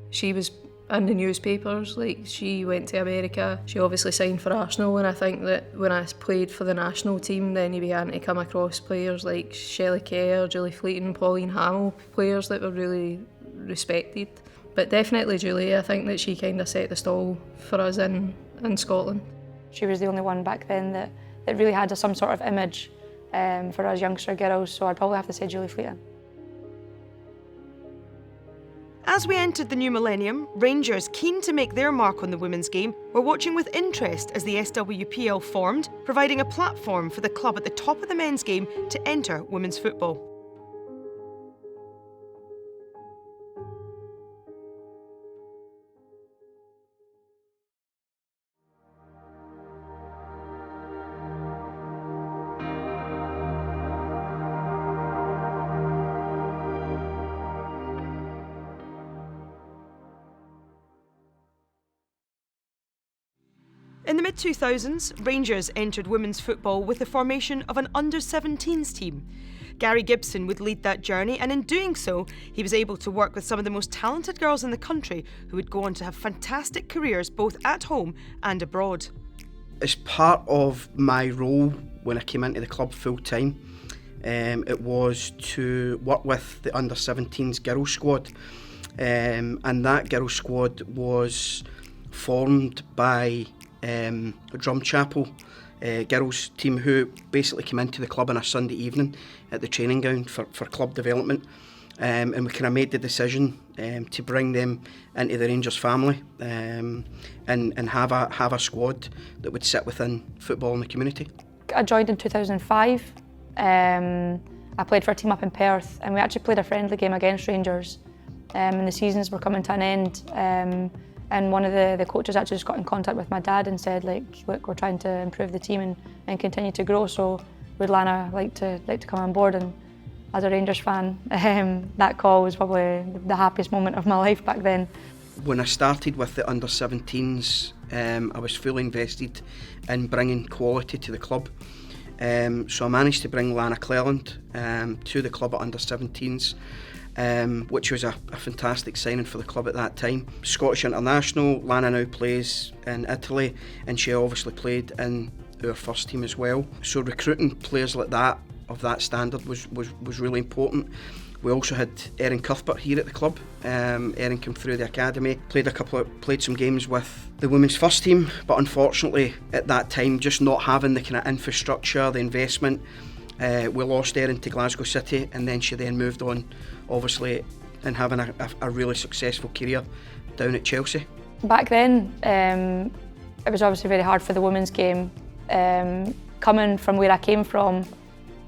She was in the newspapers, like she went to America. She obviously signed for Arsenal, and I think that when I played for the national team, then you began to come across players like Shelley Kerr, Julie Fleeton, Pauline Hamill, players that were really respected. But definitely Julie, I think that she kind of set the stall for us in Scotland. She was the only one back then that really had some sort of image for us youngster girls, so I'd probably have to say Julie Fleeton. As we entered the new millennium, Rangers, keen to make their mark on the women's game, were watching with interest as the SWPL formed, providing a platform for the club at the top of the men's game to enter women's football. In the mid-2000s, Rangers entered women's football with the formation of an under-17s team. Gary Gibson would lead that journey, and in doing so, he was able to work with some of the most talented girls in the country who would go on to have fantastic careers both at home and abroad. As part of my role when I came into the club full-time, it was to work with the under-17s girls squad, and that girls squad was formed by a Drumchapel girls team who basically came into the club on a Sunday evening at the training ground for club development, and we kind of made the decision to bring them into the Rangers family and have a squad that would sit within football in the community. I joined in 2005. I played for a team up in Perth, and we actually played a friendly game against Rangers, and the seasons were coming to an end. And one of the coaches actually just got in contact with my dad and said, like, look, we're trying to improve the team and continue to grow, so would Lana like to come on board? And as a Rangers fan, that call was probably the happiest moment of my life back then. When I started with the under-17s, I was fully invested in bringing quality to the club. So I managed to bring Lana Cleland to the club at under-17s, which was a fantastic signing for the club at that time. Scottish international, Lana now plays in Italy, and she obviously played in our first team as well. So recruiting players like that, of that standard, was really important. We also had Erin Cuthbert here at the club. Erin came through the academy, played some games with the women's first team, but unfortunately at that time, just not having the kind of infrastructure, the investment, we lost Erin to Glasgow City, and then she then moved on, obviously, and having a really successful career down at Chelsea. Back then, it was obviously very hard for the women's game. Coming from where I came from,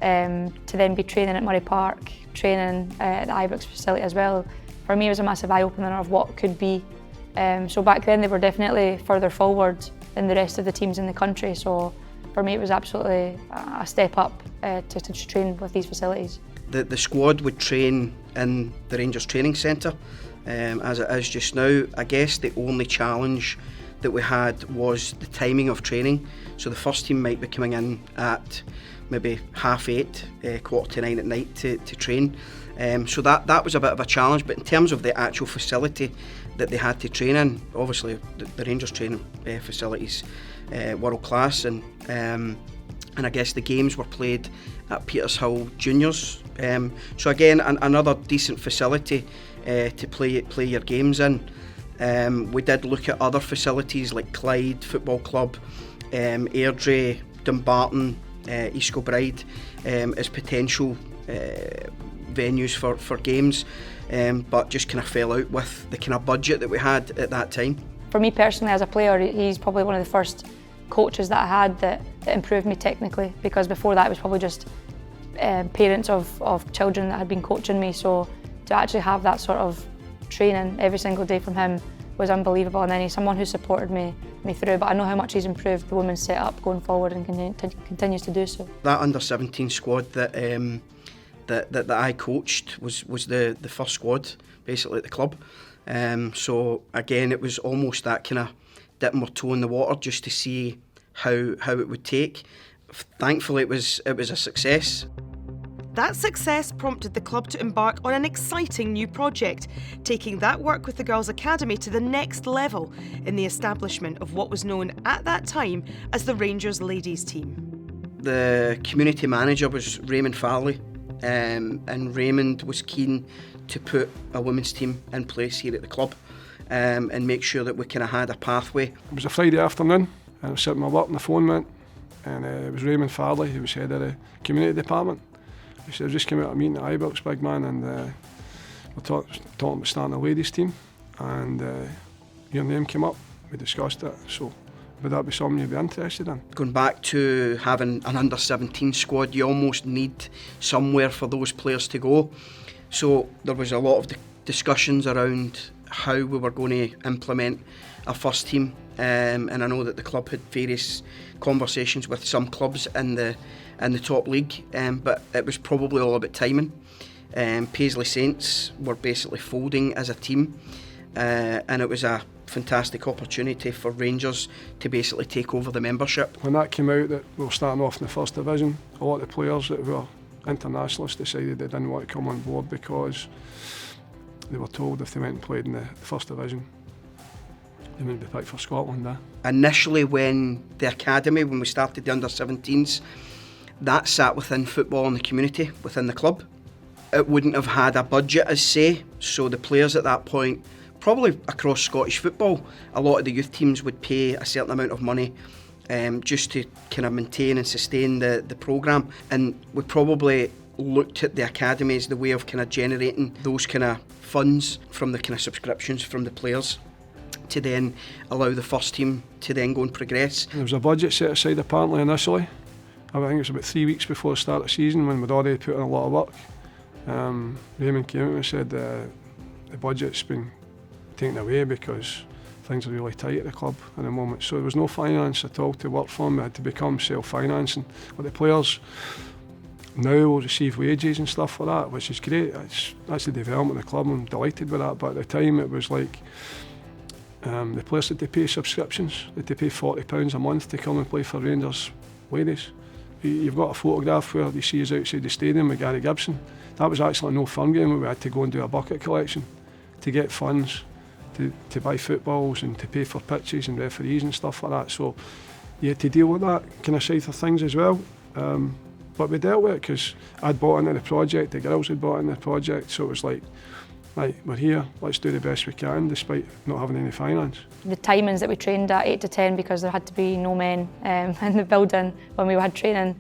to then be training at Murray Park, training at the Ibrox facility as well, for me it was a massive eye-opener of what could be. So back then they were definitely further forward than the rest of the teams in the country, so for me it was absolutely a step up to train with these facilities. The squad would train in the Rangers training centre, as it is just now. I guess the only challenge that we had was the timing of training. So the first team might be coming in at maybe 8:30, 8:45 at night to train. So that was a bit of a challenge, but in terms of the actual facility that they had to train in, obviously the Rangers training facilities world class, and I guess the games were played at Petershill Juniors. So again, another decent facility to play your games in. We did look at other facilities like Clyde Football Club, Airdrie, Dumbarton, East Kilbride as potential venues for games, but just kind of fell out with the kind of budget that we had at that time. For me personally as a player, he's probably one of the first coaches that I had that improved me technically, because before that it was probably just parents of children that had been coaching me, so to actually have that sort of training every single day from him was unbelievable, and then he's someone who supported me through, but I know how much he's improved the women's setup going forward and continues to do so. That under-17 squad that I coached was the first squad basically at the club. So again, it was almost that kind of dipping our toe in the water just to see how it would take. Thankfully it was a success. That success prompted the club to embark on an exciting new project, taking that work with the Girls' Academy to the next level in the establishment of what was known at that time as the Rangers ladies team. The community manager was Raymond Farley, and Raymond was keen to put a women's team in place here at the club, and make sure that we kind of had a pathway. It was a Friday afternoon, and I was sitting at my work and the phone went, and it was Raymond Farley, who was head of the community department. He said, "I've just come out of a meeting at Ibrox, big man, and we're talking about starting a ladies team, and your name came up, we discussed it, so would that be something you'd be interested in?" Going back to having an under-17 squad, you almost need somewhere for those players to go. So there was a lot of discussions around how we were going to implement a first team, and I know that the club had various conversations with some clubs in the top league, but it was probably all about timing. Paisley Saints were basically folding as a team, and it was a fantastic opportunity for Rangers to basically take over the membership. When that came out that we were starting off in the first division, a lot of the players that were internationalists decided they didn't want to come on board because they were told if they went and played in the first division, they wouldn't be picked for Scotland. Initially when we started the under-17s, that sat within football and the community, within the club. It wouldn't have had a budget as say, so the players at that point, probably across Scottish football, a lot of the youth teams would pay a certain amount of money just to kind of maintain and sustain the programme, and we probably looked at the academy as the way of kind of generating those kind of funds from the kind of subscriptions from the players to then allow the first team to then go and progress. There was a budget set aside apparently initially. I think it was about 3 weeks before the start of the season when we'd already put in a lot of work. Raymond came out and said the budget's been taken away because things are really tight at the club at the moment. So there was no finance at all to work from. We had to become self-financing. But the players now will receive wages and stuff like that, which is great. That's the development of the club. I'm delighted with that. But at the time it was like The players had to pay subscriptions. They had to pay £40 a month to come and play for Rangers ladies. You've got a photograph where you see us outside the stadium with Gary Gibson. That was actually a no fun game where we had to go and do a bucket collection to get funds to buy footballs and to pay for pitches and referees and stuff like that. So you had to deal with that kind of side of things as well. But we dealt with it because I'd bought into the project, the girls had bought into the project, so it was like, right, we're here, let's do the best we can despite not having any finance. The timings that we trained at 8 to 10 because there had to be no men in the building when we had training.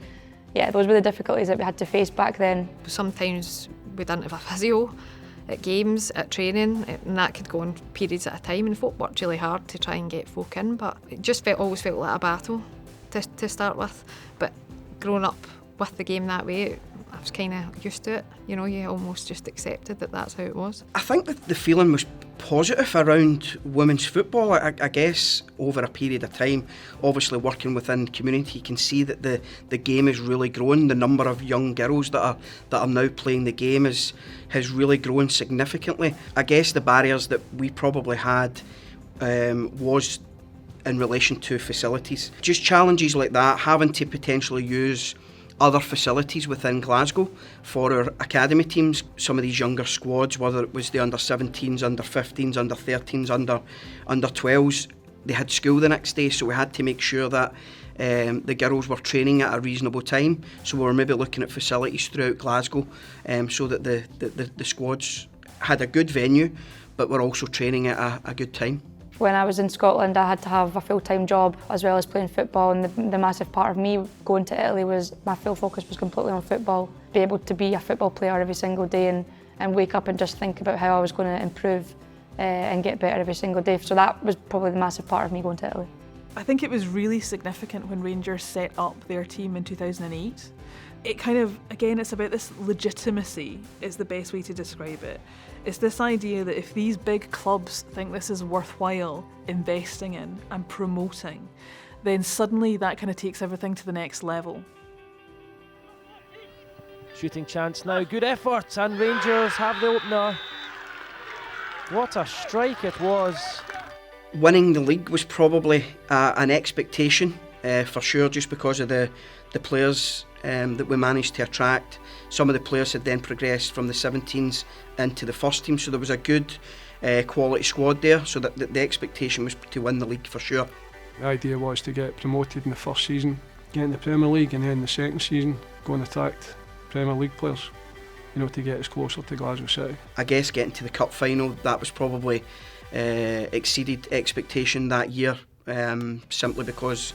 Yeah, those were the difficulties that we had to face back then. Sometimes we didn't have a physio at games, at training, and that could go on periods at a time, and folk worked really hard to try and get folk in, but it just always felt like a battle to start with. But growing up with the game that way, I was kind of used to it. You know, you almost just accepted that that's how it was. I think that the feeling was positive around women's football. I guess over a period of time, obviously working within the community, you can see that the game is really growing. The number of young girls that are now playing the game has really grown significantly. I guess the barriers that we probably had was in relation to facilities. Just challenges like that, having to potentially use other facilities within Glasgow for our academy teams. Some of these younger squads, whether it was the under-17s, under-15s, under-13s, under-12s, they had school the next day, so we had to make sure that the girls were training at a reasonable time. So we were maybe looking at facilities throughout Glasgow so that the squads had a good venue, but were also training at a good time. When I was in Scotland, I had to have a full-time job as well as playing football, and the massive part of me going to Italy was my full focus was completely on football. Be able to be a football player every single day and wake up and just think about how I was going to improve and get better every single day. So that was probably the massive part of me going to Italy. I think it was really significant when Rangers set up their team in 2008. It kind of, again, it's about this legitimacy is the best way to describe it. It's this idea that if these big clubs think this is worthwhile investing in and promoting, then suddenly that kind of takes everything to the next level. Shooting chance now, good effort, and Rangers have the opener. What a strike it was. Winning the league was probably an expectation for sure, just because of the players that we managed to attract. Some of the players had then progressed from the 17s into the first team, so there was a good quality squad there, so that the expectation was to win the league for sure. The idea was to get promoted in the first season, get in the Premier League, and then the second season go and attract Premier League players, you know, to get us closer to Glasgow City. I guess getting to the cup final, that was probably exceeded expectation that year, simply because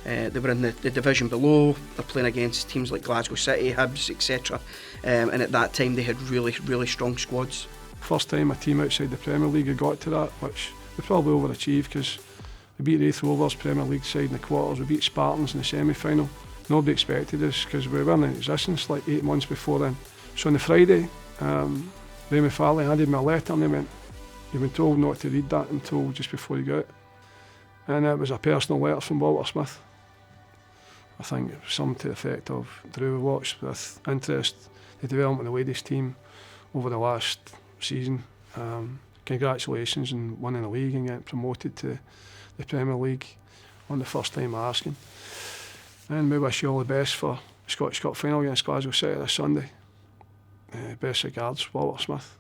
they were in the division below. They're playing against teams like Glasgow City, Hibs, etc. And at that time they had really, really strong squads. First time a team outside the Premier League had got to that, which we probably overachieved, because we beat Raith Rovers Premier League side in the quarters, we beat Spartans in the semi-final. Nobody expected us because we weren't in existence like 8 months before then. So on the Friday, Ray Farley handed me a letter and they went, "You've been told not to read that until just before you go out." And it was a personal letter from Walter Smith. I think it was something to the effect of, "Drew, we watched with interest the development of the ladies team over the last season. Congratulations on winning the league and getting promoted to the Premier League on the first time asking. And we wish you all the best for the Scottish Cup final against Glasgow City this Sunday. Best regards, Walter Smith."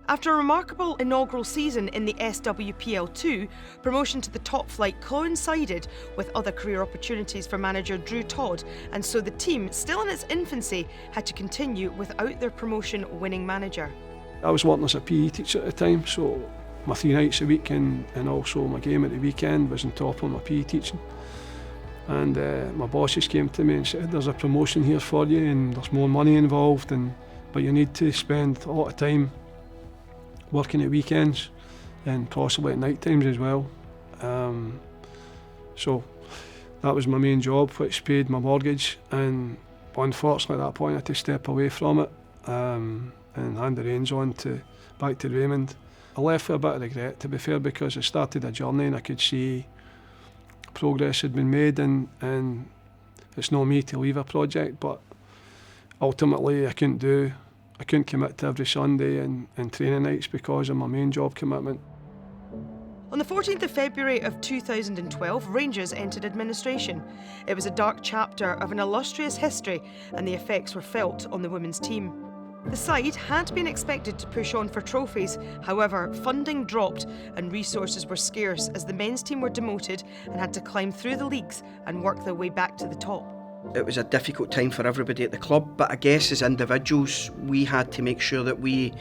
After a remarkable inaugural season in the SWPL2, promotion to the top flight coincided with other career opportunities for manager Drew Todd, and so the team, still in its infancy, had to continue without their promotion-winning manager. I was working as a PE teacher at the time, so my 3 nights a week and also my game at the weekend was on top of my PE teaching. And my bosses came to me and said, "There's a promotion here for you and there's more money involved, but you need to spend a lot of time working at weekends and possibly at night times as well." So that was my main job, which paid my mortgage, and unfortunately at that point I had to step away from it and hand the reins on back to Raymond. I left with a bit of regret, to be fair, because I started a journey and I could see progress had been made, and it's not me to leave a project, but ultimately I couldn't commit to every Sunday and training nights because of my main job commitment. On the 14th of February of 2012, Rangers entered administration. It was a dark chapter of an illustrious history, and the effects were felt on the women's team. The side had been expected to push on for trophies. However, funding dropped and resources were scarce as the men's team were demoted and had to climb through the leagues and work their way back to the top. It was a difficult time for everybody at the club, but I guess as individuals we had to make sure that we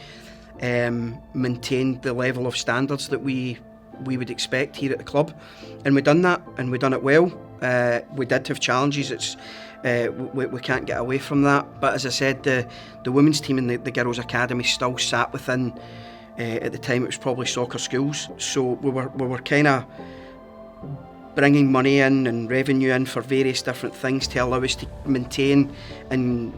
maintained the level of standards that we would expect here at the club, and we've done that, and we've done it well. We did have challenges, we can't get away from that, but as I said, the women's team and the girls' academy still sat within, at the time it was probably soccer schools, so we were kind of bringing money in and revenue in for various different things to allow us to maintain and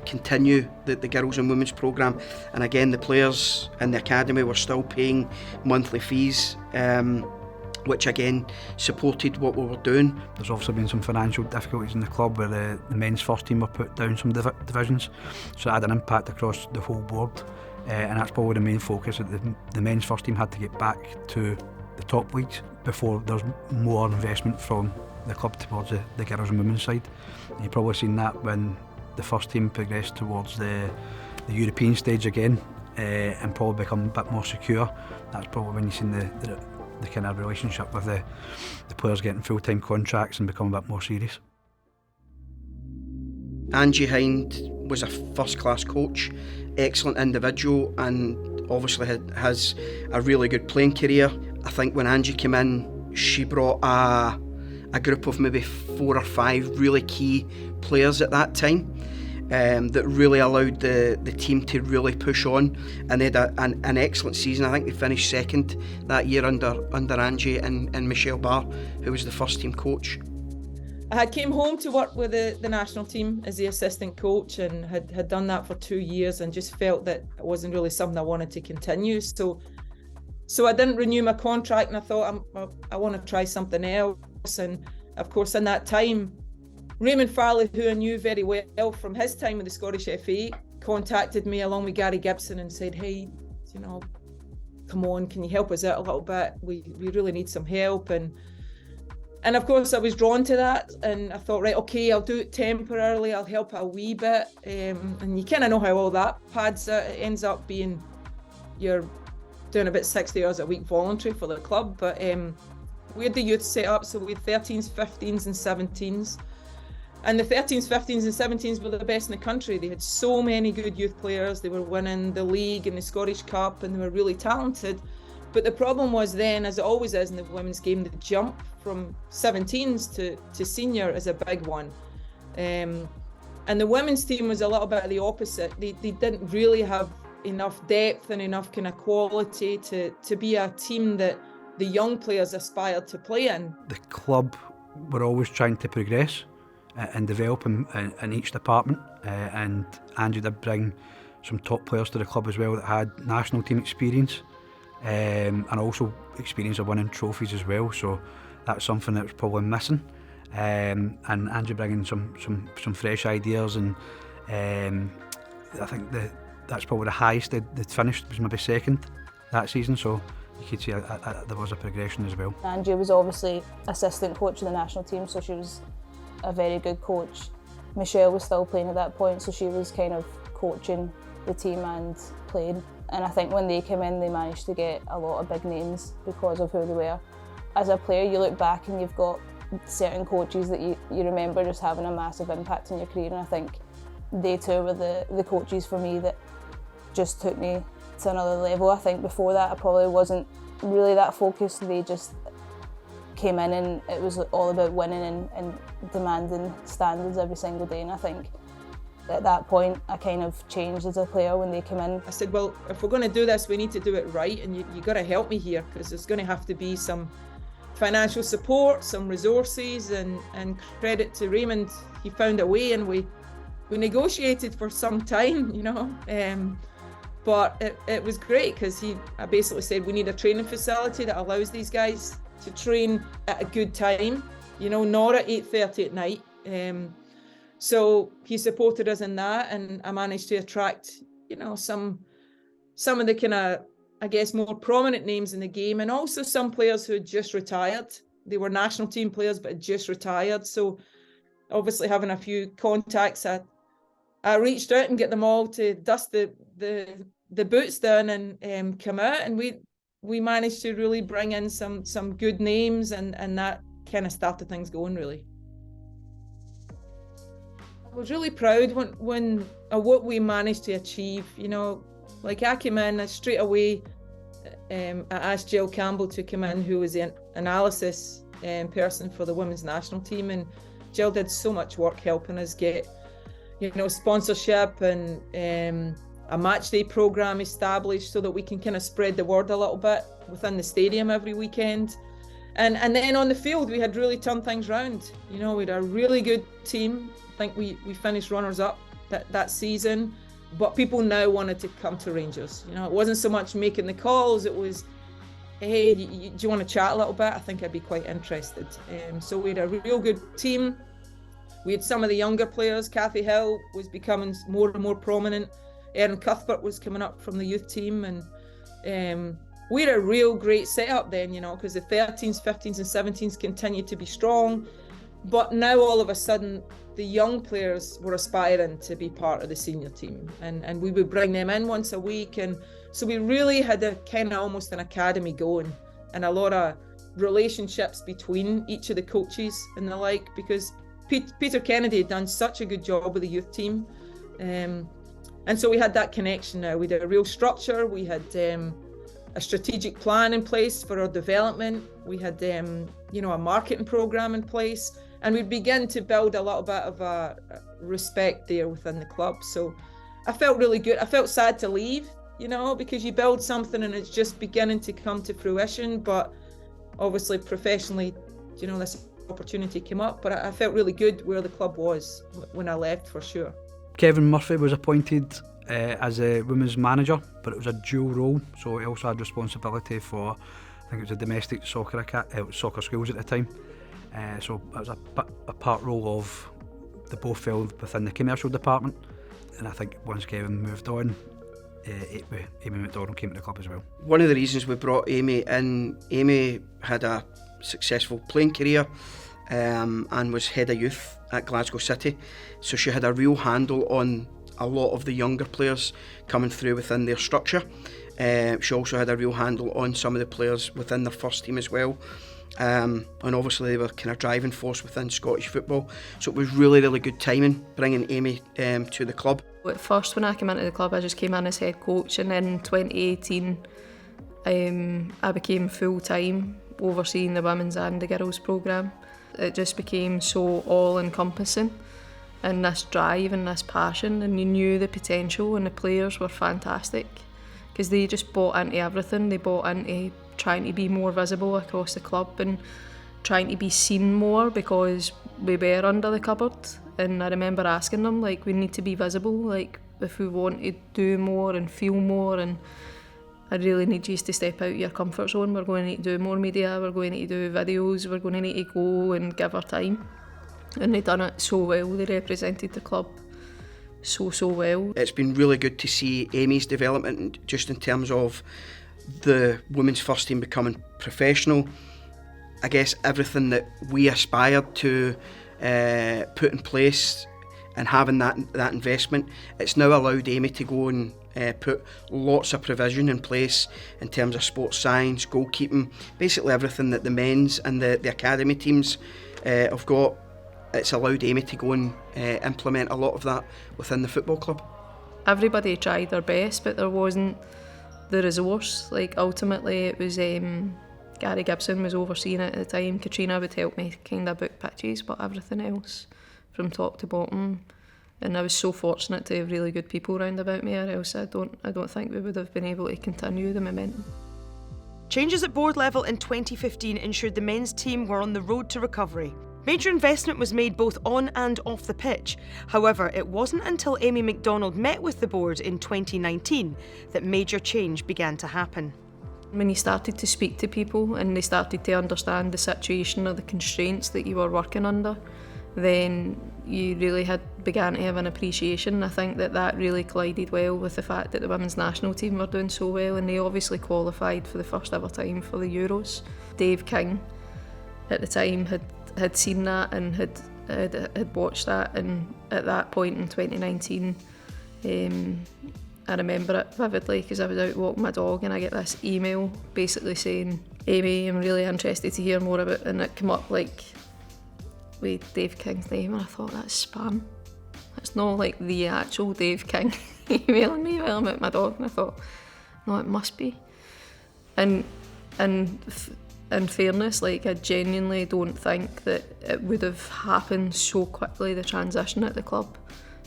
continue the girls and women's programme. And again, the players in the academy were still paying monthly fees, which again supported what we were doing. There's also been some financial difficulties in the club where the men's first team were put down some divisions, so it had an impact across the whole board, and that's probably the main focus, that the men's first team had to get back to the top leagues before there's more investment from the club towards the girls and women's side. And you've probably seen that when the first team progressed towards the European stage again, and probably become a bit more secure. That's probably when you've seen the kind of relationship with the players getting full-time contracts and become a bit more serious. Angie Hind was a first-class coach, excellent individual, and obviously has a really good playing career. I think when Angie came in, she brought a group of maybe 4 or 5 really key players at that time, that really allowed the team to really push on, and they had an excellent season. I think they finished second that year under Angie and Michelle Barr, who was the first team coach. I had came home to work with the national team as the assistant coach, and had done that for 2 years, and just felt that it wasn't really something I wanted to continue. So I didn't renew my contract, and I thought I want to try something else. And of course, in that time, Raymond Farley, who I knew very well from his time with the Scottish FA, contacted me along with Gary Gibson and said, "Hey, come on, can you help us out a little bit? We really need some help." And of course I was drawn to that, and I thought, right, okay, I'll do it temporarily, I'll help a wee bit. And you kind of know how all that pads out. It ends up being you're doing about 60 hours a week voluntary for the club. But we had the youth set up, so we had 13s, 15s and 17s. And the 13s, 15s and 17s were the best in the country. They had so many good youth players. They were winning the league and the Scottish Cup, and they were really talented. But the problem was then, as it always is in the women's game, the jump from 17s to senior is a big one. And the women's team was a little bit of the opposite. They didn't really have enough depth and enough kind of quality to be a team that the young players aspired to play in. The club were always trying to progress and develop in each department, and Andrew did bring some top players to the club as well that had national team experience, and also experience of winning trophies as well, so that's something that was probably missing, and Andrew bringing some fresh ideas, and I think that's probably the highest they'd finished, was maybe second that season, so you could see there was a progression as well. Angie was obviously assistant coach of the national team, so she was a very good coach. Michelle was still playing at that point, so she was kind of coaching the team and playing. And I think when they came in, they managed to get a lot of big names because of who they were. As a player, you look back and you've got certain coaches that you remember just having a massive impact on your career, and I think they two were the coaches for me that just took me to another level. I think before that I probably wasn't really that focused. They just came in and it was all about winning and demanding standards every single day, and I think at that point I kind of changed as a player when they came in. I said, well, if we're going to do this, we need to do it right, and you got to help me here, because there's going to have to be some financial support, some resources, and credit to Raymond, he found a way, and we negotiated for some time, but it was great, because I basically said we need a training facility that allows these guys to train at a good time, not at 8:30 at night. So he supported us in that, and I managed to attract, some of the kind of I guess, more prominent names in the game, and also some players who had just retired. They were national team players, but had just retired. So obviously having a few contacts, I reached out and get them all to dust the boots down and come out, and we managed to really bring in some good names, and that kind of started things going, really. I was really proud when what we managed to achieve. You know, like I came in straight away. I asked Jill Campbell to come in, who was the analysis person for the women's national team, and Jill did so much work helping us get, you know, sponsorship and a match day program established so that we can kind of spread the word a little bit within the stadium every weekend. And then on the field, we had really turned things around. You know, we had a really good team. I think we finished runners up that season, but people now wanted to come to Rangers. You know, it wasn't so much making the calls, it was, hey, do you want to chat a little bit? I think I'd be quite interested. So we had a real good team. We had some of the younger players. Kathy Hill was becoming more and more prominent. Erin Cuthbert was coming up from the youth team, and we had a real great setup then, you know, because the 13s, 15s and 17s continued to be strong. But now all of a sudden, the young players were aspiring to be part of the senior team, and we would bring them in once a week. And so we really had a kind of almost an academy going, and a lot of relationships between each of the coaches and the like, because Peter Kennedy had done such a good job with the youth team. And so we had that connection now. We had a real structure. We had a strategic plan in place for our development. We had, you know, a marketing program in place. And we began to build a little bit of a respect there within the club. So I felt really good. I felt sad to leave, you know, because you build something and it's just beginning to come to fruition. But obviously professionally, you know, this opportunity came up. But I felt really good where the club was when I left, for sure. Kevin Murphy was appointed as a women's manager, but it was a dual role, so he also had responsibility for, I think it was a domestic soccer schools at the time. So it was a part role of the both fell within the commercial department, and I think once Kevin moved on, Amy McDonald came to the club as well. One of the reasons we brought Amy in, Amy had a successful playing career and was head of youth at Glasgow City, so she had a real handle on a lot of the younger players coming through within their structure. She also had a real handle on some of the players within the first team as well. And obviously they were kind of driving force within Scottish football, so it was really, really good timing bringing Amy to the club. At first, when I came into the club, I just came in as head coach, and then in 2018 I became full-time overseeing the women's and the girls' programme. It just became so all-encompassing, and this drive and this passion, and you knew the potential, and the players were fantastic because they just bought into everything. They bought into trying to be more visible across the club and trying to be seen more, because we were under the cupboard. And I remember asking them, like, we need to be visible, like, if we want to do more and feel more, and I really need you to step out of your comfort zone. We're going to need to do more media, we're going to need to do videos, we're going to need to go and give our time. And they done it so well. They represented the club so well. It's been really good to see Amy's development, just in terms of the women's first team becoming professional. I guess everything that we aspired to put in place and having that investment, it's now allowed Amy to go and put lots of provision in place in terms of sports science, goalkeeping, basically everything that the men's and the academy teams have got. It's allowed Amy to go and implement a lot of that within the football club. Everybody tried their best, but there wasn't the resource. Like, ultimately it was Gary Gibson was overseeing it at the time. Katrina would help me kind of book pitches, but everything else from top to bottom. And I was so fortunate to have really good people around about me, or else I don't think we would have been able to continue the momentum. Changes at board level in 2015 ensured the men's team were on the road to recovery. Major investment was made both on and off the pitch. However, it wasn't until Amy McDonald met with the board in 2019 that major change began to happen. When you started to speak to people and they started to understand the situation or the constraints that you were working under, then you really began to have an appreciation. I think that really collided well with the fact that the women's national team were doing so well, and they obviously qualified for the first ever time for the Euros. Dave King at the time had seen that and had watched that, and at that point in 2019 I remember it vividly because I was out walking my dog and I get this email basically saying, Amy, I'm really interested to hear more about, and it came up like with Dave King's name, and I thought, that's spam. It's not like the actual Dave King emailing me while I'm out my dog, and I thought, no, it must be. And in fairness, like, I genuinely don't think that it would have happened so quickly, the transition at the club,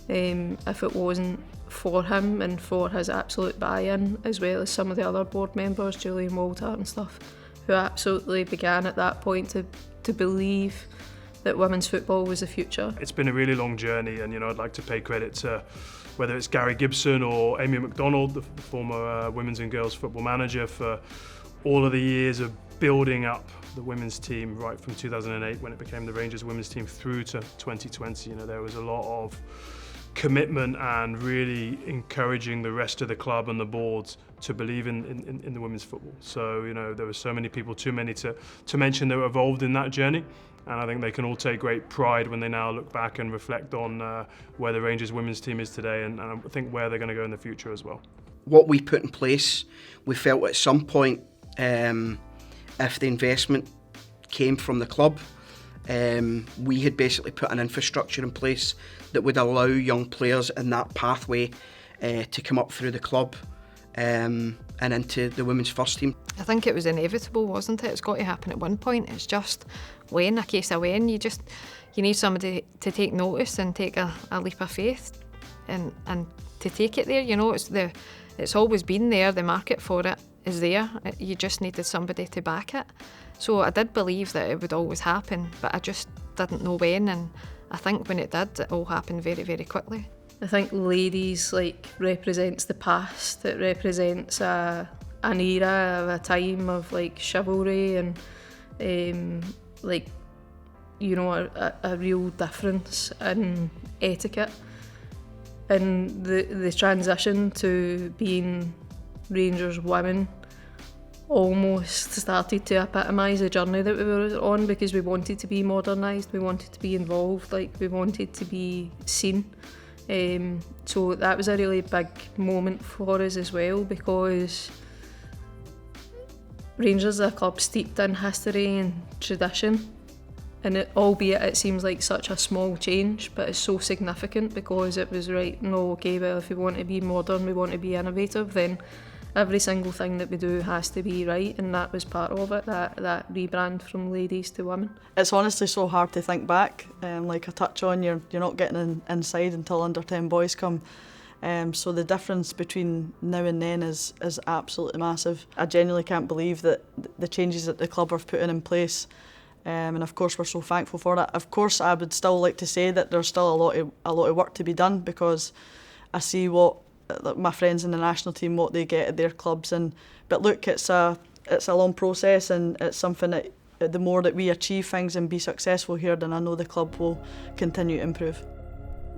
if it wasn't for him and for his absolute buy-in, as well as some of the other board members, Julian Walter and stuff, who absolutely began at that point to believe that women's football was the future. It's been a really long journey, and I'd like to pay credit to whether it's Gary Gibson or Amy McDonald, the former women's and girls football manager, for all of the years of building up the women's team right from 2008 when it became the Rangers women's team through to 2020. There was a lot of commitment and really encouraging the rest of the club and the boards to believe in the women's football. So there were so many people, too many to mention, that were involved in that journey, and I think they can all take great pride when they now look back and reflect on where the Rangers women's team is today, and I think where they're going to go in the future as well. What we put in place, we felt at some point, if the investment came from the club, we had basically put an infrastructure in place that would allow young players in that pathway to come up through the club and into the women's first team. I think it was inevitable, wasn't it? It's got to happen at one point. It's just when, a case of when. You need somebody to take notice and take a leap of faith and to take it there. It's always been there. The market for it is there. You just needed somebody to back it. So I did believe that it would always happen, but I just didn't know when, and I think when it did, it all happened very, very quickly. I think ladies represents the past. It represents an era of a time of chivalry and a real difference in etiquette. And the transition to being Rangers women almost started to epitomise the journey that we were on, because we wanted to be modernised, we wanted to be involved, we wanted to be seen. So that was a really big moment for us as well, because Rangers are a club steeped in history and tradition, and albeit it seems like such a small change, but it's so significant because it was if we want to be modern, we want to be innovative, then every single thing that we do has to be right, and that was part of it, that rebrand from ladies to women. It's honestly so hard to think back. Like I touch on, you're not getting inside until under 10 boys come. So the difference between now and then is absolutely massive. I genuinely can't believe that the changes that the club have put in place, and of course we're so thankful for that. Of course, I would still like to say that there's still a lot of work to be done, because I see what my friends in the national team, what they get at their clubs, but look, it's a long process, and it's something that the more that we achieve things and be successful here, then I know the club will continue to improve.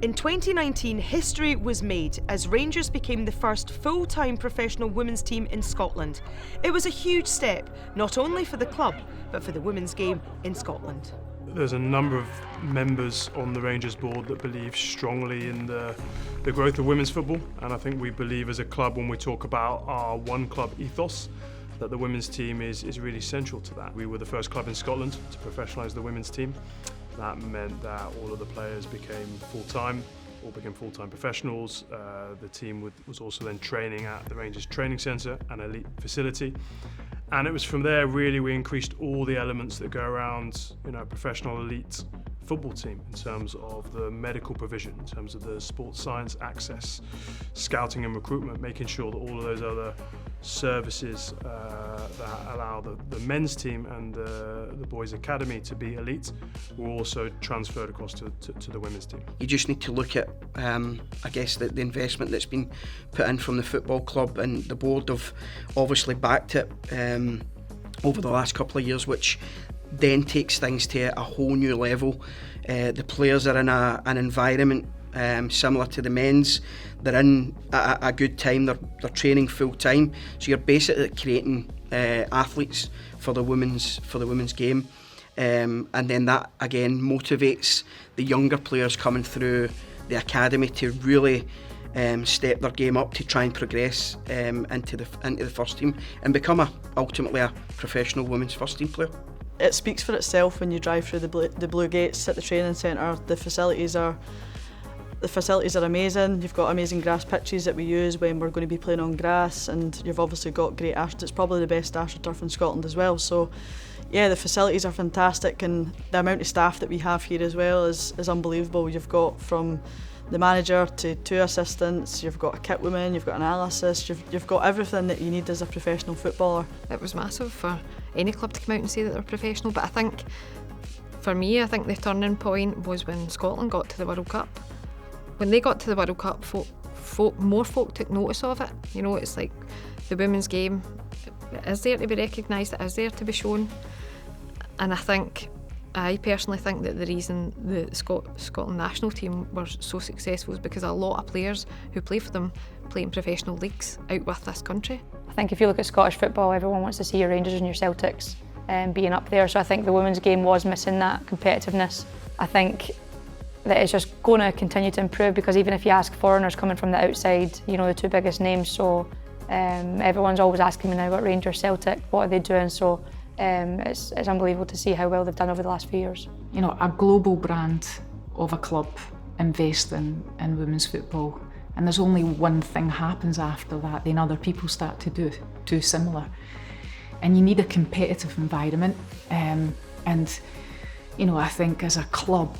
In 2019, history was made as Rangers became the first full-time professional women's team in Scotland. It was a huge step, not only for the club, but for the women's game in Scotland. There's a number of members on the Rangers board that believe strongly in the growth of women's football, and I think we believe as a club, when we talk about our one club ethos, that the women's team is really central to that. We were the first club in Scotland to professionalise the women's team. That meant that all of the players became full-time, all became full-time professionals. The team was also then training at the Rangers Training Centre, an elite facility. And it was from there, really, we increased all the elements that go around, a professional elite football team, in terms of the medical provision, in terms of the sports science access, scouting and recruitment, making sure that all of those other services that allow the men's team and the boys' academy to be elite were also transferred across to the women's team. You just need to look at, I guess, the investment that's been put in from the football club, and the board have obviously backed it over the last couple of years, which then takes things to a whole new level. The players are in an environment similar to the men's. They're in a good time, they're training full time, so you're basically creating athletes for the women's game, and then that again motivates the younger players coming through the academy to really step their game up to try and progress into the first team and become ultimately a professional women's first team player. It speaks for itself when you drive through the blue gates at the training centre. The facilities are amazing. You've got amazing grass pitches that we use when we're going to be playing on grass, and you've obviously got great AstroTurf. It's probably the best AstroTurf in Scotland as well. So yeah, the facilities are fantastic, and the amount of staff that we have here as well is unbelievable. You've got from the manager to 2 assistants, you've got a kit woman, you've got an analyst, you've got everything that you need as a professional footballer. It was massive for any club to come out and say that they're professional, but I think, for me, I think the turning point was when Scotland got to the World Cup. When they got to the World Cup, more folk took notice of it. You know, it's like the women's game is there to be recognised, it is there to be shown. And I personally think that the reason the Scotland national team were so successful is because a lot of players who play for them play in professional leagues out with this country. I think if you look at Scottish football, everyone wants to see your Rangers and your Celtics being up there, so I think the women's game was missing that competitiveness. I think that it's just going to continue to improve, because even if you ask foreigners coming from the outside, you know, the 2 biggest names, so everyone's always asking me now about Rangers, Celtic, what are they doing, so it's unbelievable to see how well they've done over the last few years. You know, a global brand of a club investing in women's football, and there's only one thing happens after that, then other people start to do similar. And you need a competitive environment, and you know, I think as a club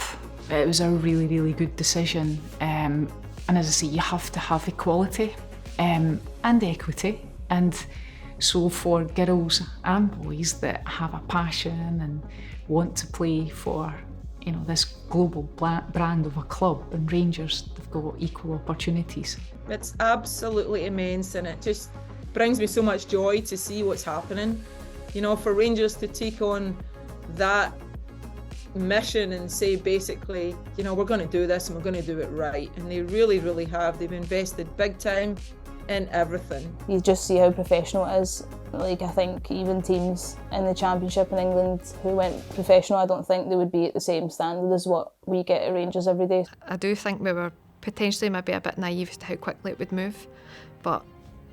it was a really, really good decision, and as I say, you have to have equality and equity, and so for girls and boys that have a passion and want to play for, you know, this global brand of a club, and Rangers, they've got equal opportunities. It's absolutely immense, and it just brings me so much joy to see what's happening. You know, for Rangers to take on that mission and say basically, you know, we're going to do this and we're going to do it right, and they really, really have. They've invested big time in everything. You just see how professional it is. Like, I think even teams in the Championship in England who went professional, I don't think they would be at the same standard as what we get at Rangers every day. I do think we were potentially maybe a bit naive to how quickly it would move, but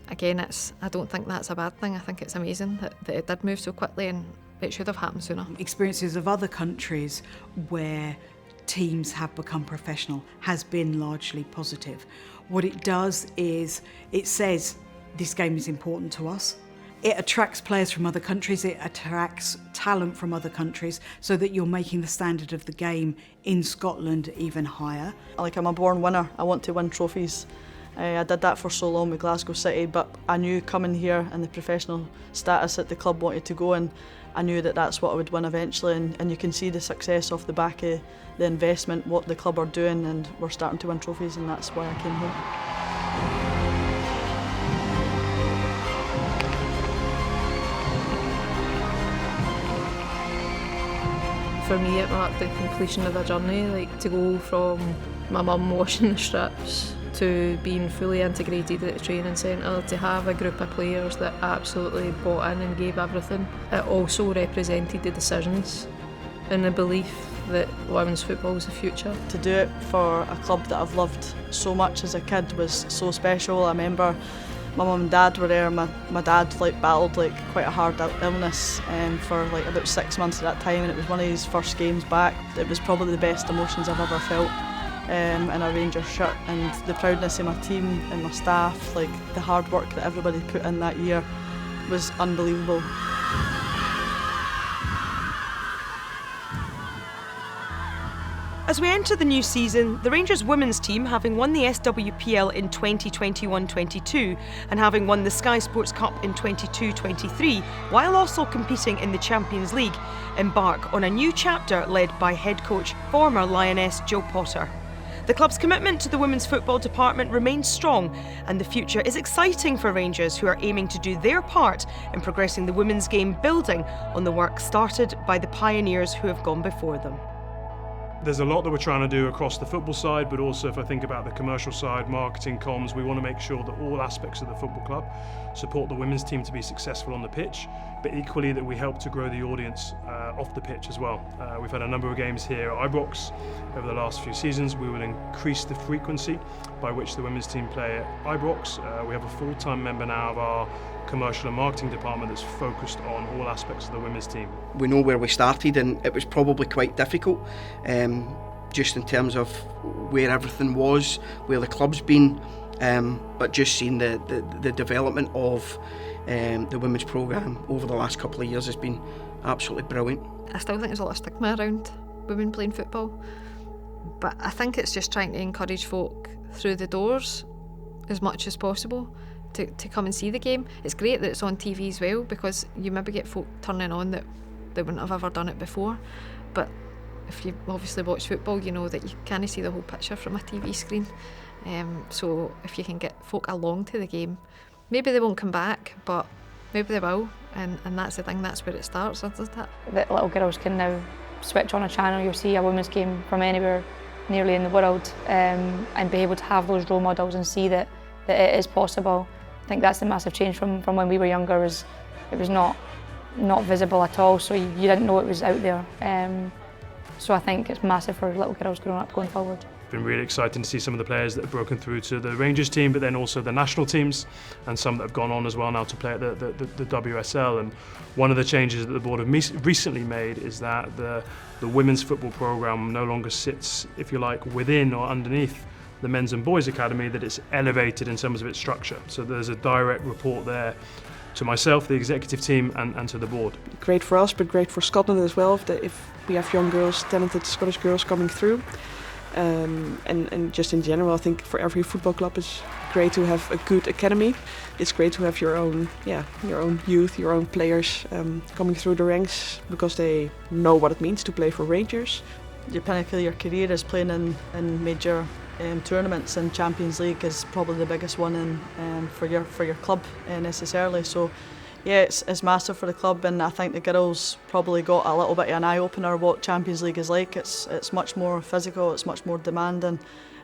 again, I don't think that's a bad thing. I think it's amazing that it did move so quickly, and it should have happened sooner. Experiences of other countries where teams have become professional has been largely positive. What it does is it says this game is important to us. It attracts players from other countries, it attracts talent from other countries, so that you're making the standard of the game in Scotland even higher. Like, I'm a born winner, I want to win trophies. I did that for so long with Glasgow City, but I knew coming here and the professional status that the club wanted to go in, I knew that that's what I would win eventually, and you can see the success off the back of the investment, what the club are doing, and we're starting to win trophies, and that's why I came home. For me, it marked the completion of a journey, like to go from my mum washing the strips to being fully integrated at the training centre, to have a group of players that absolutely bought in and gave everything. It also represented the decisions and the belief that women's football was the future. To do it for a club that I've loved so much as a kid was so special. I remember my mum and dad were there. My dad battled quite a hard illness for about 6 months at that time, and it was one of his first games back. It was probably the best emotions I've ever felt in a Rangers shirt, and the proudness of my team and my staff, the hard work that everybody put in that year was unbelievable. As we enter the new season, the Rangers women's team, having won the SWPL in 2021-22 and having won the Sky Sports Cup in 22-23, while also competing in the Champions League, embark on a new chapter led by head coach, former Lioness Jo Potter. The club's commitment to the women's football department remains strong, and the future is exciting for Rangers, who are aiming to do their part in progressing the women's game, building on the work started by the pioneers who have gone before them. There's a lot that we're trying to do across the football side, but also if I think about the commercial side, marketing, comms, we want to make sure that all aspects of the football club support the women's team to be successful on the pitch, but equally that we help to grow the audience off the pitch as well. We've had a number of games here at Ibrox over the last few seasons. We will increase the frequency by which the women's team play at Ibrox. We have a full-time member now of our commercial and marketing department that's focused on all aspects of the women's team. We know where we started, and it was probably quite difficult, just in terms of where everything was, where the club's been, but just seeing the development of the women's programme over the last couple of years has been absolutely brilliant. I still think there's a lot of stigma around women playing football, but I think it's just trying to encourage folk through the doors as much as possible to come and see the game. It's great that it's on TV as well, because you maybe get folk turning on that wouldn't have ever done it before, but if you obviously watch football, you know that you can't see the whole picture from a TV screen. So if you can get folk along to the game, maybe they won't come back, but maybe they will, and that's the thing, that's where it starts, isn't it? That little girls can now switch on a channel, you'll see a women's game from anywhere nearly in the world, and be able to have those role models and see that it is possible. I think that's the massive change from when we were younger. It was not visible at all, so you didn't know it was out there. So I think it's massive for little girls growing up going forward. It's been really exciting to see some of the players that have broken through to the Rangers team, but then also the national teams, and some that have gone on as well now to play at the WSL. And one of the changes that the board have recently made is that the women's football programme no longer sits, if you like, within or underneath the men's and boys academy, that it's elevated in terms of its structure. So there's a direct report there to myself, the executive team, and to the board. Great for us, but great for Scotland as well, if we have young girls, talented Scottish girls coming through. And just in general, I think for every football club it's great to have a good academy. It's great to have your own youth, your own players coming through the ranks, because they know what it means to play for Rangers. Your pinnacle of your career is playing in major tournaments, and Champions League is probably the biggest one for your club necessarily. So yeah, it's massive for the club, and I think the girls probably got a little bit of an eye-opener what Champions League is like. It's much more physical, it's much more demanding.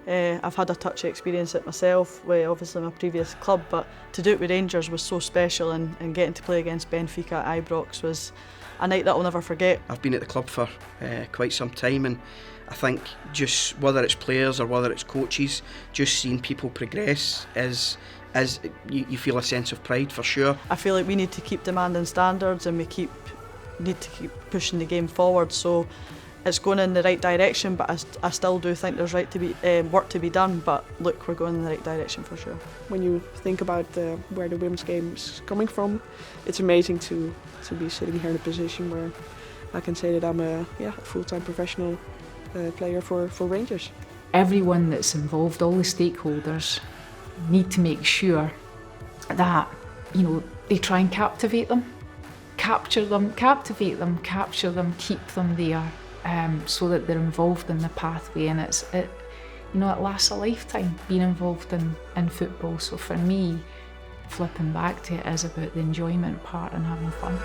I've had a touchy experience it myself with obviously my previous club, but to do it with Rangers was so special, and getting to play against Benfica at Ibrox was a night that I'll never forget. I've been at the club for quite some time, and I think just whether it's players or whether it's coaches, just seeing people progress is you feel a sense of pride for sure. I feel like we need to keep demanding standards, and we need to keep pushing the game forward. So it's going in the right direction, but I still do think there's work to be done. But look, we're going in the right direction for sure. When you think about where the women's game is coming from, it's amazing to be sitting here in a position where I can say that I'm a full-time professional player for Rangers. Everyone that's involved, all the stakeholders, need to make sure that they try and captivate them, capture them, keep them there, so that they're involved in the pathway, and it lasts a lifetime being involved in football. So for me, flipping back to it is about the enjoyment part and having fun.